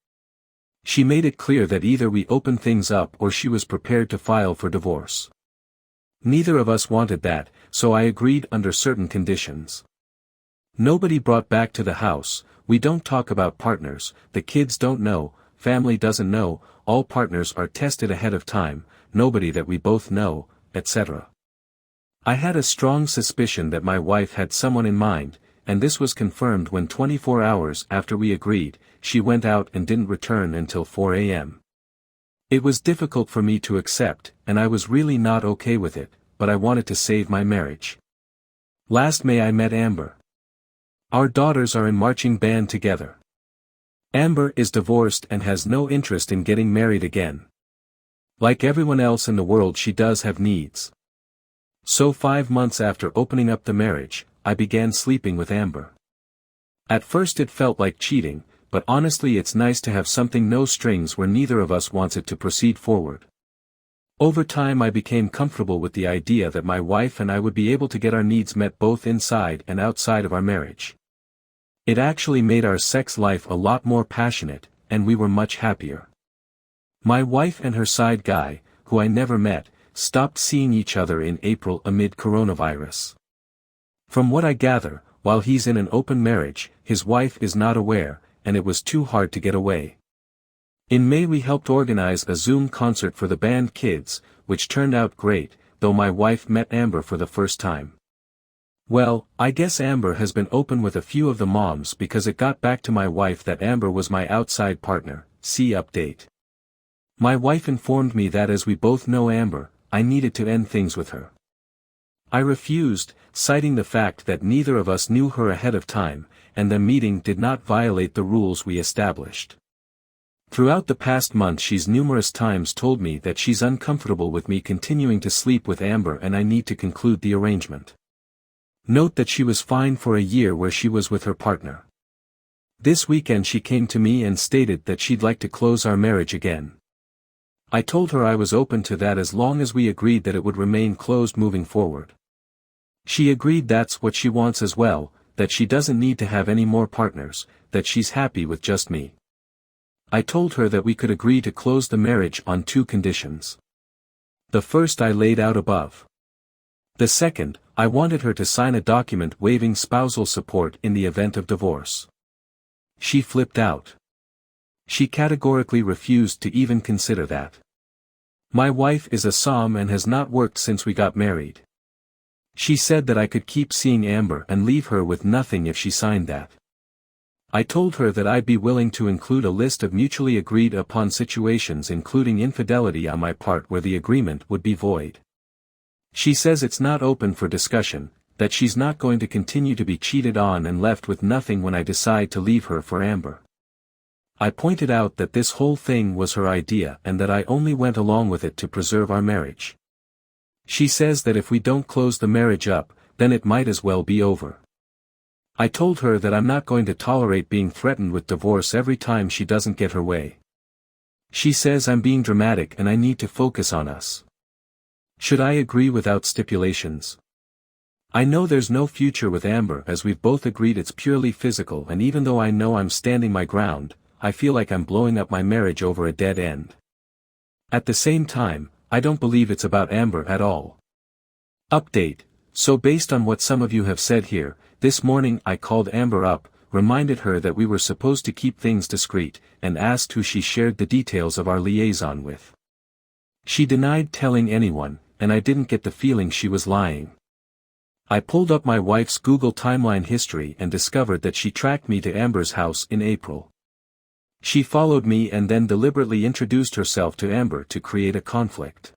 She made it clear that either we opened things up or she was prepared to file for divorce. Neither of us wanted that, so I agreed under certain conditions. Nobody brought back to the house, we don't talk about partners, the kids don't know, family doesn't know, all partners are tested ahead of time, nobody that we both know, etc. I had a strong suspicion that my wife had someone in mind, and this was confirmed when 24 hours after we agreed, she went out and didn't return until 4 a.m. It was difficult for me to accept, and I was really not okay with it, but I wanted to save my marriage. Last May I met Amber. Our daughters are in marching band together. Amber is divorced and has no interest in getting married again. Like everyone else in the world she does have needs. So 5 months after opening up the marriage, I began sleeping with Amber. At first it felt like cheating, but honestly it's nice to have something no strings where neither of us wants it to proceed forward. Over time I became comfortable with the idea that my wife and I would be able to get our needs met both inside and outside of our marriage. It actually made our sex life a lot more passionate, and we were much happier. My wife and her side guy, who I never met, stopped seeing each other in April amid coronavirus. From what I gather, while he's in an open marriage, his wife is not aware, and it was too hard to get away. In May we helped organize a Zoom concert for the band Kids, which turned out great, though my wife met Amber for the first time. Well, I guess Amber has been open with a few of the moms because it got back to my wife that Amber was my outside partner, see update. My wife informed me that as we both know Amber, I needed to end things with her. I refused, citing the fact that neither of us knew her ahead of time, and the meeting did not violate the rules we established. Throughout the past month she's numerous times told me that she's uncomfortable with me continuing to sleep with Amber and I need to conclude the arrangement. Note that she was fine for a year where she was with her partner. This weekend she came to me and stated that she'd like to close our marriage again. I told her I was open to that as long as we agreed that it would remain closed moving forward. She agreed that's what she wants as well, that she doesn't need to have any more partners, that she's happy with just me. I told her that we could agree to close the marriage on 2 conditions. The first I laid out above. The second, I wanted her to sign a document waiving spousal support in the event of divorce. She flipped out. She categorically refused to even consider that. My wife is a SOM and has not worked since we got married. She said that I could keep seeing Amber and leave her with nothing if she signed that. I told her that I'd be willing to include a list of mutually agreed upon situations including infidelity on my part where the agreement would be void. She says it's not open for discussion, that she's not going to continue to be cheated on and left with nothing when I decide to leave her for Amber. I pointed out that this whole thing was her idea and that I only went along with it to preserve our marriage. She says that if we don't close the marriage up, then it might as well be over. I told her that I'm not going to tolerate being threatened with divorce every time she doesn't get her way. She says I'm being dramatic and I need to focus on us. Should I agree without stipulations? I know there's no future with Amber as we've both agreed it's purely physical, and even though I know I'm standing my ground, I feel like I'm blowing up my marriage over a dead end. At the same time, I don't believe it's about Amber at all. Update. So based on what some of you have said here, this morning I called Amber up, reminded her that we were supposed to keep things discreet, and asked who she shared the details of our liaison with. She denied telling anyone, and I didn't get the feeling she was lying. I pulled up my wife's Google timeline history and discovered that she tracked me to Amber's house in April. She followed me and then deliberately introduced herself to Amber to create a conflict.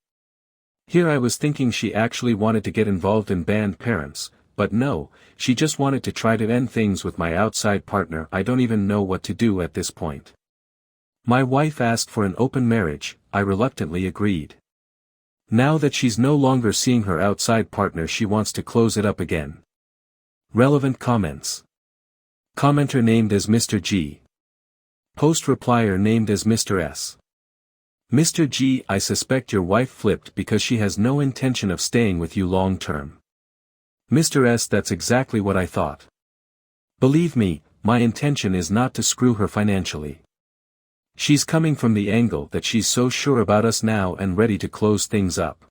Here I was thinking she actually wanted to get involved in band parents, but no, she just wanted to try to end things with my outside partner. I don't even know what to do at this point. My wife asked for an open marriage, I reluctantly agreed. Now that she's no longer seeing her outside partner, she wants to close it up again. Relevant comments. Commenter named as Mr. G. Post replier named as Mr. S. Mr. G. I suspect your wife flipped because she has no intention of staying with you long term. Mr. S. That's exactly what I thought. Believe me, my intention is not to screw her financially. She's coming from the angle that she's so sure about us now and ready to close things up.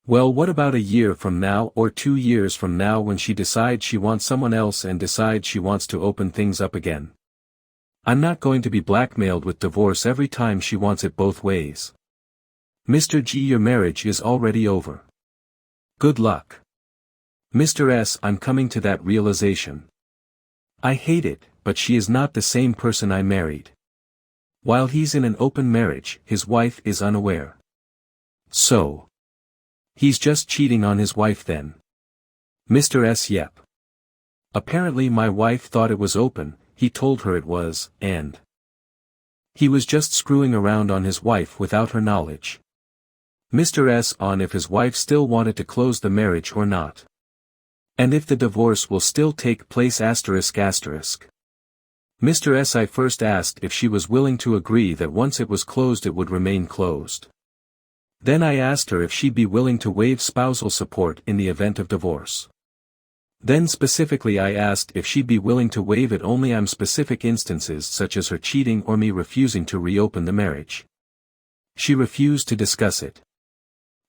Well, what about a year from now or 2 years from now when she decides she wants someone else and decides she wants to open things up again? I'm not going to be blackmailed with divorce every time she wants it both ways. Mr. G, your marriage is already over. Good luck. Mr. S, I'm coming to that realization. I hate it, but she is not the same person I married. While he's in an open marriage, his wife is unaware. So, he's just cheating on his wife then. Mr. S, yep. Apparently my wife thought it was open, he told her it was, and he was just screwing around on his wife without her knowledge. Mr. S, on if his wife still wanted to close the marriage or not. And if the divorce will still take place ***. Mr. S, I first asked if she was willing to agree that once it was closed it would remain closed. Then I asked her if she'd be willing to waive spousal support in the event of divorce. Then specifically I asked if she'd be willing to waive it only on specific instances such as her cheating or me refusing to reopen the marriage. She refused to discuss it.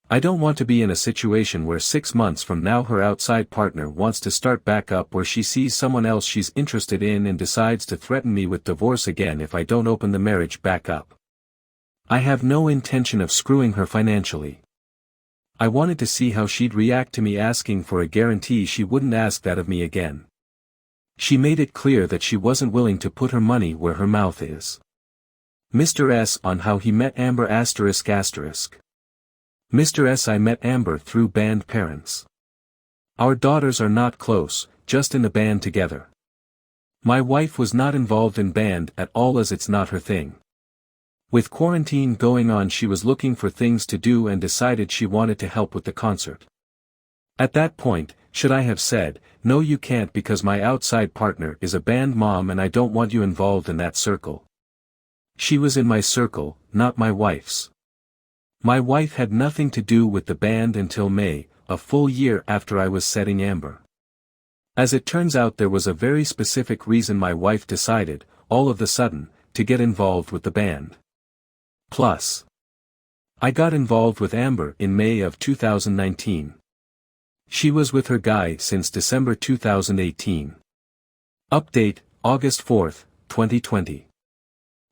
I don't want to be in a situation where 6 months from now her outside partner wants to start back up where she sees someone else she's interested in and decides to threaten me with divorce again if I don't open the marriage back up. I have no intention of screwing her financially. I wanted to see how she'd react to me asking for a guarantee she wouldn't ask that of me again. She made it clear that she wasn't willing to put her money where her mouth is. Mr. S, on how he met Amber ***. Mr. S, I met Amber through band parents. Our daughters are not close, just in the band together. My wife was not involved in band at all as it's not her thing. With quarantine going on she was looking for things to do and decided she wanted to help with the concert. At that point, should I have said, no you can't because my outside partner is a band mom and I don't want you involved in that circle. She was in my circle, not my wife's. My wife had nothing to do with the band until May, a full year after I was setting Amber. As it turns out there was a very specific reason my wife decided, all of the sudden, to get involved with the band. Plus, I got involved with Amber in May of 2019. She was with her guy since December 2018. Update, August 4, 2020.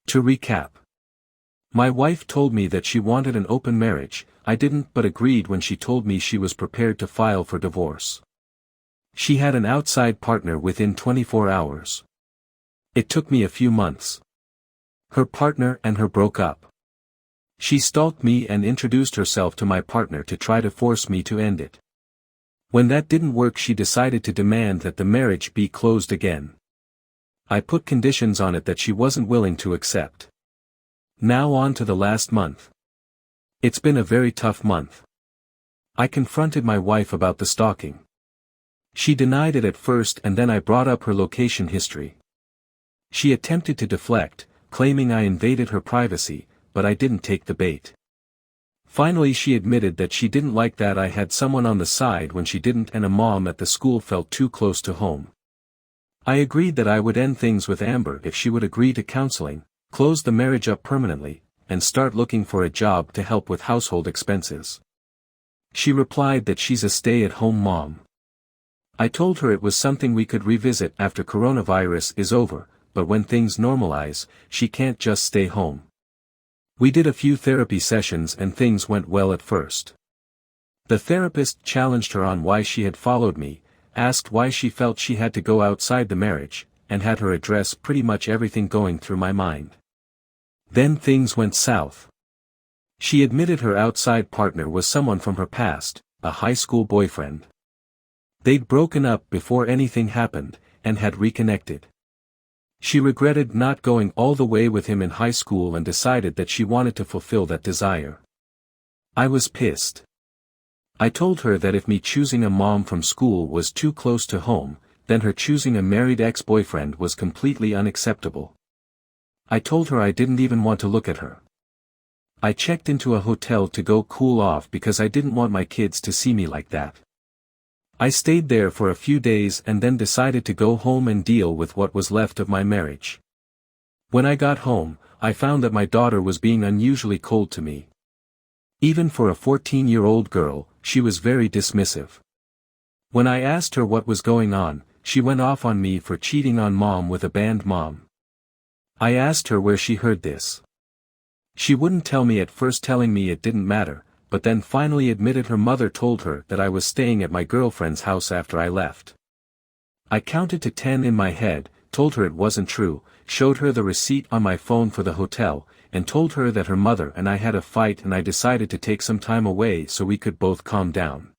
To recap. My wife told me that she wanted an open marriage, I didn't but agreed when she told me she was prepared to file for divorce. She had an outside partner within 24 hours. It took me a few months. Her partner and her broke up. She stalked me and introduced herself to my partner to try to force me to end it. When that didn't work she decided to demand that the marriage be closed again. I put conditions on it that she wasn't willing to accept. Now on to the last month. It's been a very tough month. I confronted my wife about the stalking. She denied it at first and then I brought up her location history. She attempted to deflect, claiming I invaded her privacy, but I didn't take the bait. Finally she admitted that she didn't like that I had someone on the side when she didn't and a mom at the school felt too close to home. I agreed that I would end things with Amber if she would agree to counseling, close the marriage up permanently, and start looking for a job to help with household expenses. She replied that she's a stay-at-home mom. I told her it was something we could revisit after coronavirus is over, but when things normalize, she can't just stay home. We did a few therapy sessions and things went well at first. The therapist challenged her on why she had followed me, asked why she felt she had to go outside the marriage, and had her address pretty much everything going through my mind. Then things went south. She admitted her outside partner was someone from her past, a high school boyfriend. They'd broken up before anything happened, and had reconnected. She regretted not going all the way with him in high school and decided that she wanted to fulfill that desire. I was pissed. I told her that if me choosing a mom from school was too close to home, then her choosing a married ex-boyfriend was completely unacceptable. I told her I didn't even want to look at her. I checked into a hotel to go cool off because I didn't want my kids to see me like that. I stayed there for a few days and then decided to go home and deal with what was left of my marriage. When I got home, I found that my daughter was being unusually cold to me. Even for a 14-year-old girl, she was very dismissive. When I asked her what was going on, she went off on me for cheating on mom with a band mom. I asked her where she heard this. She wouldn't tell me at first, telling me it didn't matter, but then finally admitted her mother told her that I was staying at my girlfriend's house after I left. I counted to 10 in my head, told her it wasn't true, showed her the receipt on my phone for the hotel, and told her that her mother and I had a fight and I decided to take some time away so we could both calm down.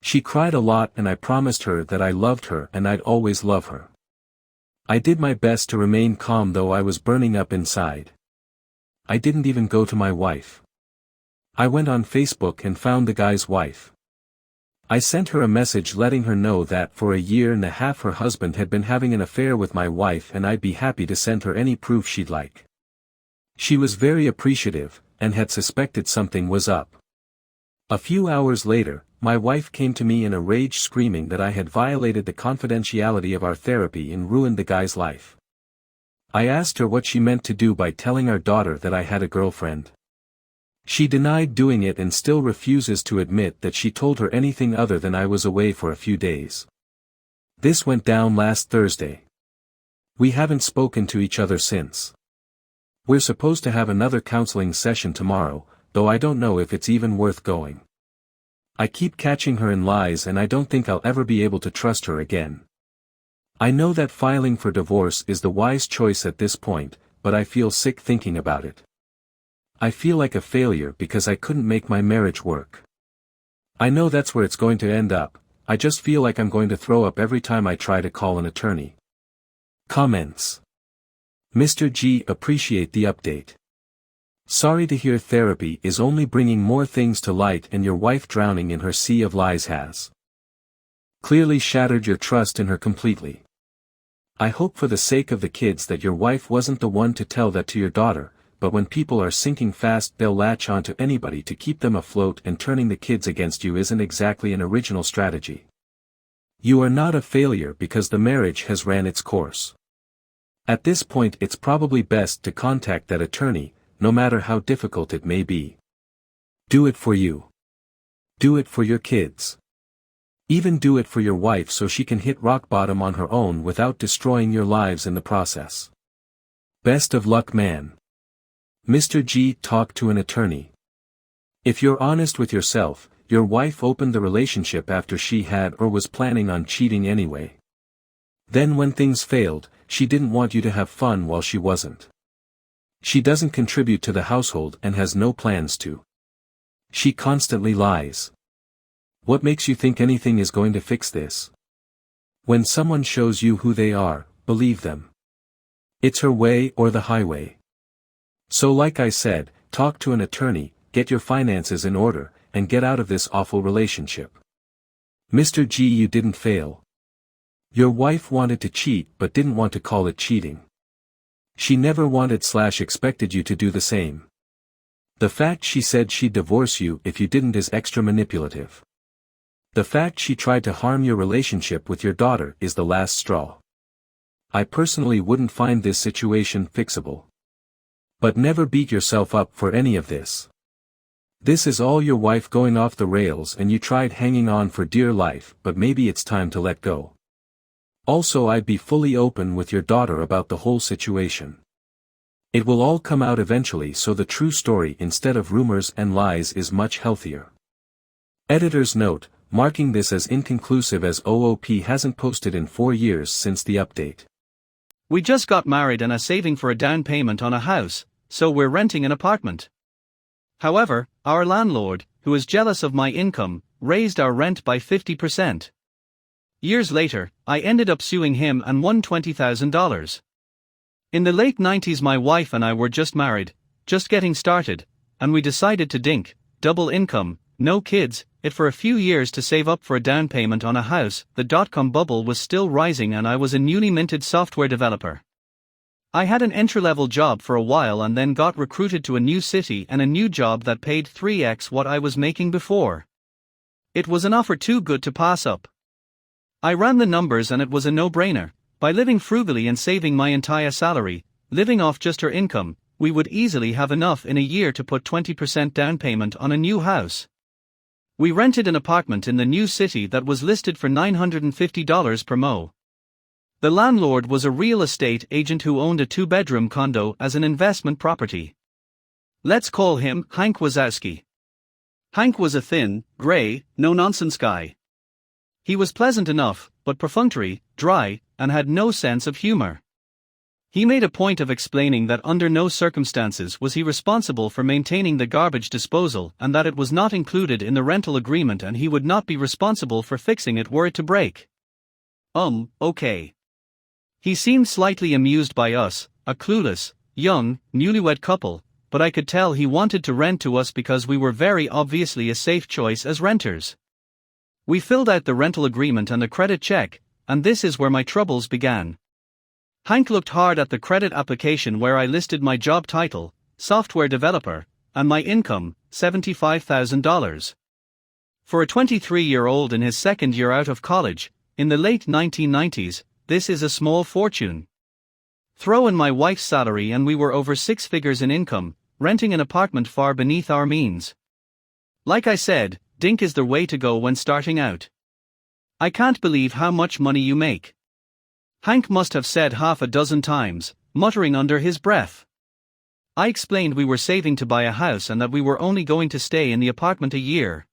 She cried a lot and I promised her that I loved her and I'd always love her. I did my best to remain calm though I was burning up inside. I didn't even go to my wife. I went on Facebook and found the guy's wife. I sent her a message letting her know that for a year and a half her husband had been having an affair with my wife and I'd be happy to send her any proof she'd like. She was very appreciative, and had suspected something was up. A few hours later, my wife came to me in a rage screaming that I had violated the confidentiality of our therapy and ruined the guy's life. I asked her what she meant to do by telling our daughter that I had a girlfriend. She denied doing it and still refuses to admit that she told her anything other than I was away for a few days. This went down last Thursday. We haven't spoken to each other since. We're supposed to have another counseling session tomorrow, though I don't know if it's even worth going. I keep catching her in lies and I don't think I'll ever be able to trust her again. I know that filing for divorce is the wise choice at this point, but I feel sick thinking about it. I feel like a failure because I couldn't make my marriage work. I know that's where it's going to end up, I just feel like I'm going to throw up every time I try to call an attorney. Comments. Mr. G, appreciate the update. Sorry to hear therapy is only bringing more things to light and your wife drowning in her sea of lies has clearly shattered your trust in her completely. I hope for the sake of the kids that your wife wasn't the one to tell that to your daughter, but when people are sinking fast they'll latch onto anybody to keep them afloat, and turning the kids against you isn't exactly an original strategy. You are not a failure because the marriage has ran its course. At this point it's probably best to contact that attorney, no matter how difficult it may be. Do it for you. Do it for your kids. Even do it for your wife so she can hit rock bottom on her own without destroying your lives in the process. Best of luck, man. Mr. G, talk to an attorney. If you're honest with yourself, your wife opened the relationship after she had or was planning on cheating anyway. Then when things failed, she didn't want you to have fun while she wasn't. She doesn't contribute to the household and has no plans to. She constantly lies. What makes you think anything is going to fix this? When someone shows you who they are, believe them. It's her way or the highway. So like I said, talk to an attorney, get your finances in order, and get out of this awful relationship. Mr. G, you didn't fail. Your wife wanted to cheat but didn't want to call it cheating. She never wanted/expected you to do the same. The fact she said she'd divorce you if you didn't is extra manipulative. The fact she tried to harm your relationship with your daughter is the last straw. I personally wouldn't find this situation fixable. But never beat yourself up for any of this. This is all your wife going off the rails and you tried hanging on for dear life, but maybe it's time to let go. Also, I'd be fully open with your daughter about the whole situation. It will all come out eventually, so the true story instead of rumors and lies is much healthier. Editor's note, marking this as inconclusive as OOP hasn't posted in 4 years since the update. We just got married and are saving for a down payment on a house, so we're renting an apartment. However, our landlord, who is jealous of my income, raised our rent by 50%. Years later, I ended up suing him and won $20,000. In the late 90s my wife and I were just married, just getting started, and we decided to dink, double income, no kids, it for a few years to save up for a down payment on a house. The dot-com bubble was still rising and I was a newly minted software developer. I had an entry-level job for a while and then got recruited to a new city and a new job that paid 3x what I was making before. It was an offer too good to pass up. I ran the numbers and it was a no-brainer. By living frugally and saving my entire salary, living off just her income, we would easily have enough in a year to put 20% down payment on a new house. We rented an apartment in the new city that was listed for $950 per mo. The landlord was a real estate agent who owned a 2-bedroom condo as an investment property. Let's call him Hank Wazowski. Hank was a thin, grey, no-nonsense guy. He was pleasant enough, but perfunctory, dry, and had no sense of humor. He made a point of explaining that under no circumstances was he responsible for maintaining the garbage disposal and that it was not included in the rental agreement and he would not be responsible for fixing it were it to break. Okay. He seemed slightly amused by us, a clueless, young, newlywed couple, but I could tell he wanted to rent to us because we were very obviously a safe choice as renters. We filled out the rental agreement and a credit check, and this is where my troubles began. Hank looked hard at the credit application where I listed my job title, software developer, and my income, $75,000. For a 23-year-old in his second year out of college, in the late 1990s, this is a small fortune. Throw in my wife's salary and we were over 6 figures in income, renting an apartment far beneath our means. Like I said, Dink is the way to go when starting out. I can't believe how much money you make. Hank must have said half a dozen times, muttering under his breath. I explained we were saving to buy a house and that we were only going to stay in the apartment a year.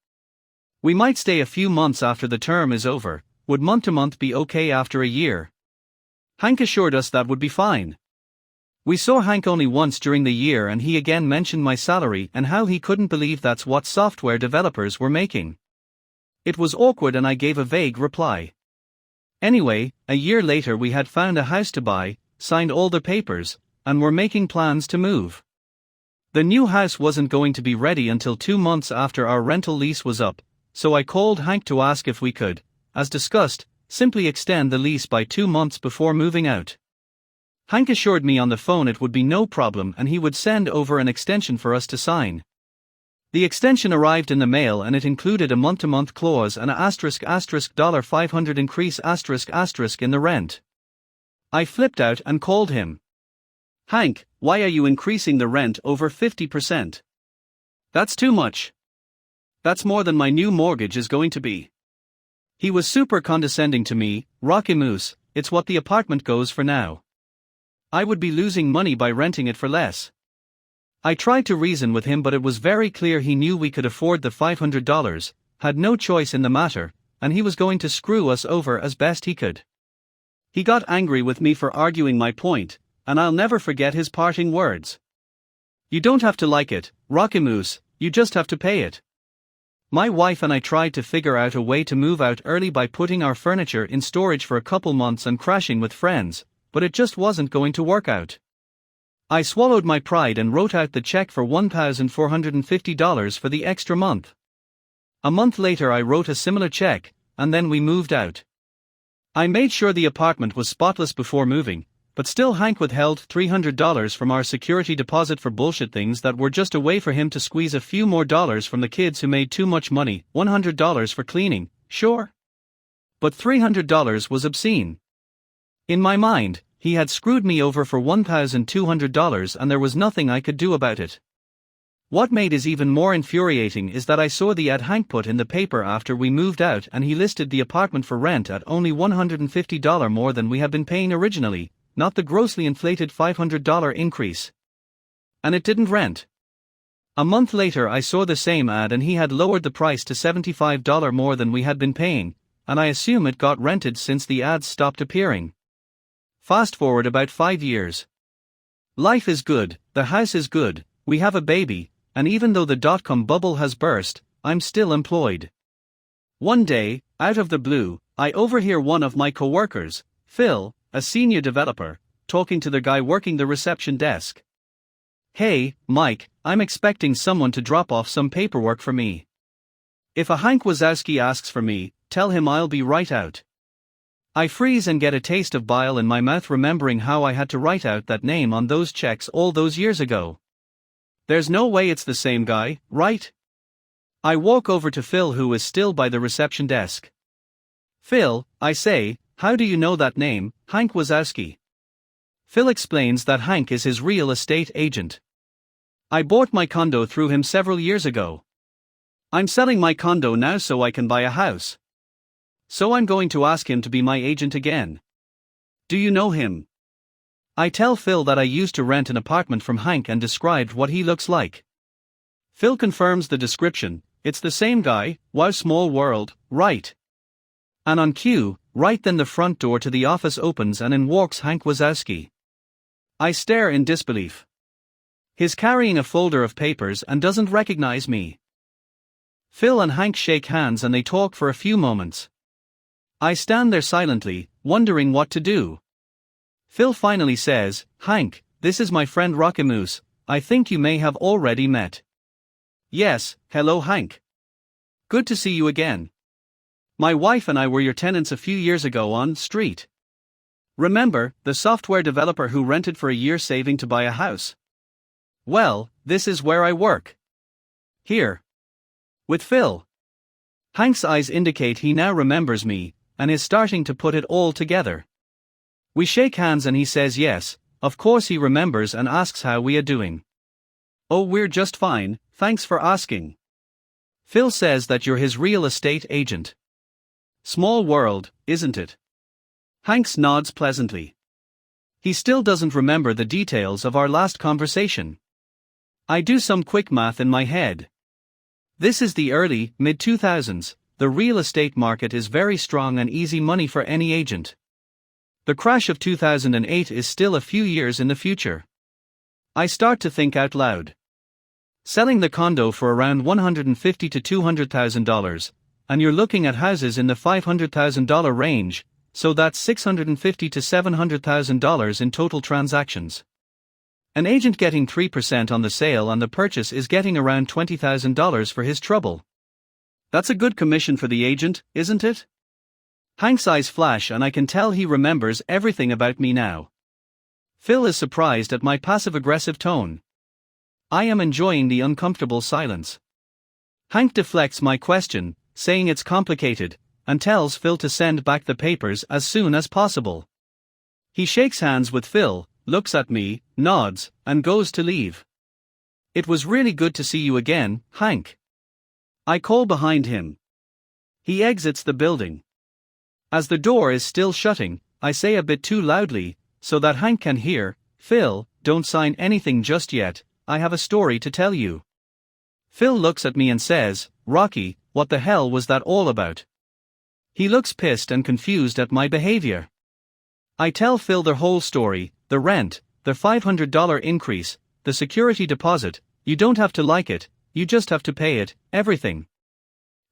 We might stay a few months after the term is over. Would month-to-month be okay after a year? Hank assured us that would be fine. We saw Hank only once during the year and he again mentioned my salary and how he couldn't believe that's what software developers were making. It was awkward and I gave a vague reply. Anyway, a year later we had found a house to buy, signed all the papers, and were making plans to move. The new house wasn't going to be ready until 2 months after our rental lease was up, so I called Hank to ask if we could, as discussed, simply extend the lease by 2 months before moving out. Hank assured me on the phone it would be no problem and he would send over an extension for us to sign. The extension arrived in the mail and it included a month-to-month clause and a $500 increase in the rent. I flipped out and called him. Hank, why are you increasing the rent over 50%? That's too much. That's more than my new mortgage is going to be. He was super condescending to me. Rocky Moose, it's what the apartment goes for now. I would be losing money by renting it for less. I tried to reason with him but it was very clear he knew we could afford the $500, had no choice in the matter, and he was going to screw us over as best he could. He got angry with me for arguing my point, and I'll never forget his parting words. You don't have to like it, Rocky Moose, you just have to pay it. My wife and I tried to figure out a way to move out early by putting our furniture in storage for a couple months and crashing with friends, but it just wasn't going to work out. I swallowed my pride and wrote out the check for $1,450 for the extra month. A month later I wrote a similar check, and then we moved out. I made sure the apartment was spotless before moving, but still Hank withheld $300 from our security deposit for bullshit things that were just a way for him to squeeze a few more dollars from the kids who made too much money. $100 for cleaning, sure. But $300 was obscene. In my mind, he had screwed me over for $1,200 and there was nothing I could do about it. What made it even more infuriating is that I saw the ad Hank put in the paper after we moved out and he listed the apartment for rent at only $150 more than we had been paying originally, not the grossly inflated $500 increase. And it didn't rent. A month later I saw the same ad and he had lowered the price to $75 more than we had been paying, and I assume it got rented since the ads stopped appearing. Fast forward about 5 years. Life is good, the house is good, we have a baby, and even though the dot-com bubble has burst, I'm still employed. One day, out of the blue, I overhear one of my coworkers, Phil, a senior developer, talking to the guy working the reception desk. Hey, Mike, I'm expecting someone to drop off some paperwork for me. If a Hank Wazowski asks for me, tell him I'll be right out. I freeze and get a taste of bile in my mouth remembering how I had to write out that name on those checks all those years ago. There's no way it's the same guy, right? I walk over to Phil, who is still by the reception desk. Phil, I say, how do you know that name, Hank Wazowski? Phil explains that Hank is his real estate agent. I bought my condo through him several years ago. I'm selling my condo now so I can buy a house. So I'm going to ask him to be my agent again. Do you know him? I tell Phil that I used to rent an apartment from Hank and described what he looks like. Phil confirms the description. It's the same guy. Wow, small world, right? And on cue, right then the front door to the office opens and in walks Hank Wazowski. I stare in disbelief. He's carrying a folder of papers and doesn't recognize me. Phil and Hank shake hands and they talk for a few moments. I stand there silently, wondering what to do. Phil finally says, Hank, this is my friend Rockymoose, I think you may have already met. Yes, hello Hank. Good to see you again. My wife and I were your tenants a few years ago on street. Remember, the software developer who rented for a year saving to buy a house? Well, this is where I work. Here. With Phil. Hank's eyes indicate he now remembers me, and is starting to put it all together. We shake hands and he says yes, of course he remembers and asks how we are doing. Oh, we're just fine, thanks for asking. Phil says that you're his real estate agent. Small world, isn't it? Hanks nods pleasantly. He still doesn't remember the details of our last conversation. I do some quick math in my head. This is the early, mid-2000s, the real estate market is very strong and easy money for any agent. The crash of 2008 is still a few years in the future. I start to think out loud. Selling the condo for around $150,000 to $200,000, and you're looking at houses in the $500,000 range, so that's $650,000 to $700,000 in total transactions. An agent getting 3% on the sale on the purchase is getting around $20,000 for his trouble. That's a good commission for the agent, isn't it? Hank's eyes flash and I can tell he remembers everything about me now. Phil is surprised at my passive-aggressive tone. I am enjoying the uncomfortable silence. Hank deflects my question, saying it's complicated, and tells Phil to send back the papers as soon as possible. He shakes hands with Phil, looks at me, nods, and goes to leave. It was really good to see you again, Hank. I call behind him. He exits the building. As the door is still shutting, I say a bit too loudly, so that Hank can hear, Phil, don't sign anything just yet, I have a story to tell you. Phil looks at me and says, Rocky, what the hell was that all about? He looks pissed and confused at my behavior. I tell Phil the whole story, the rent, the $500 increase, the security deposit, you don't have to like it, you just have to pay it, everything.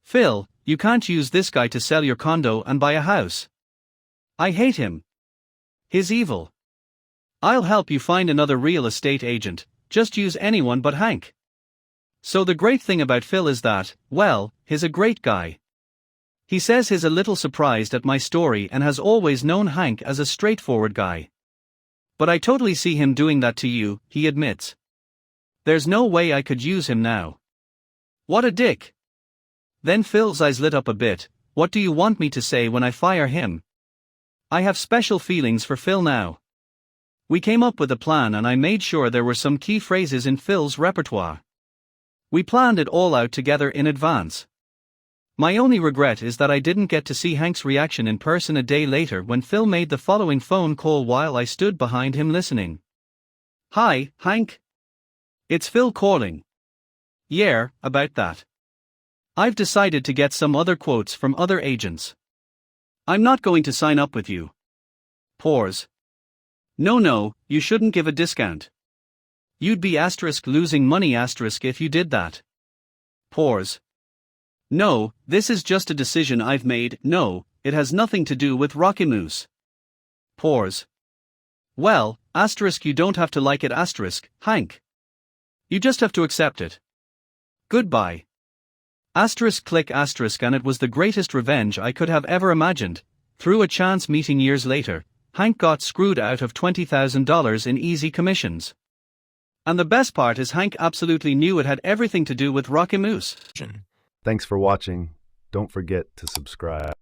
Phil, you can't use this guy to sell your condo and buy a house. I hate him. He's evil. I'll help you find another real estate agent, just use anyone but Hank. So the great thing about Phil is that, well, he's a great guy. He says he's a little surprised at my story and has always known Hank as a straightforward guy. But I totally see him doing that to you, he admits. There's no way I could use him now. What a dick. Then Phil's eyes lit up a bit. What do you want me to say when I fire him? I have special feelings for Phil now. We came up with a plan and I made sure there were some key phrases in Phil's repertoire. We planned it all out together in advance. My only regret is that I didn't get to see Hank's reaction in person a day later when Phil made the following phone call while I stood behind him listening. Hi, Hank. It's Phil calling. Yeah, about that. I've decided to get some other quotes from other agents. I'm not going to sign up with you. Pause. No, you shouldn't give a discount. You'd be losing money if you did that. Pause. No, this is just a decision I've made. No, it has nothing to do with Rockymoose. Pause. Well, you don't have to like it Hank. You just have to accept it. Goodbye. Asterisk click asterisk, and it was the greatest revenge I could have ever imagined. Through a chance meeting years later, Hank got screwed out of $20,000 in easy commissions. And the best part is Hank absolutely knew it had everything to do with Rocky Moose. Thanks for watching. Don't forget to subscribe.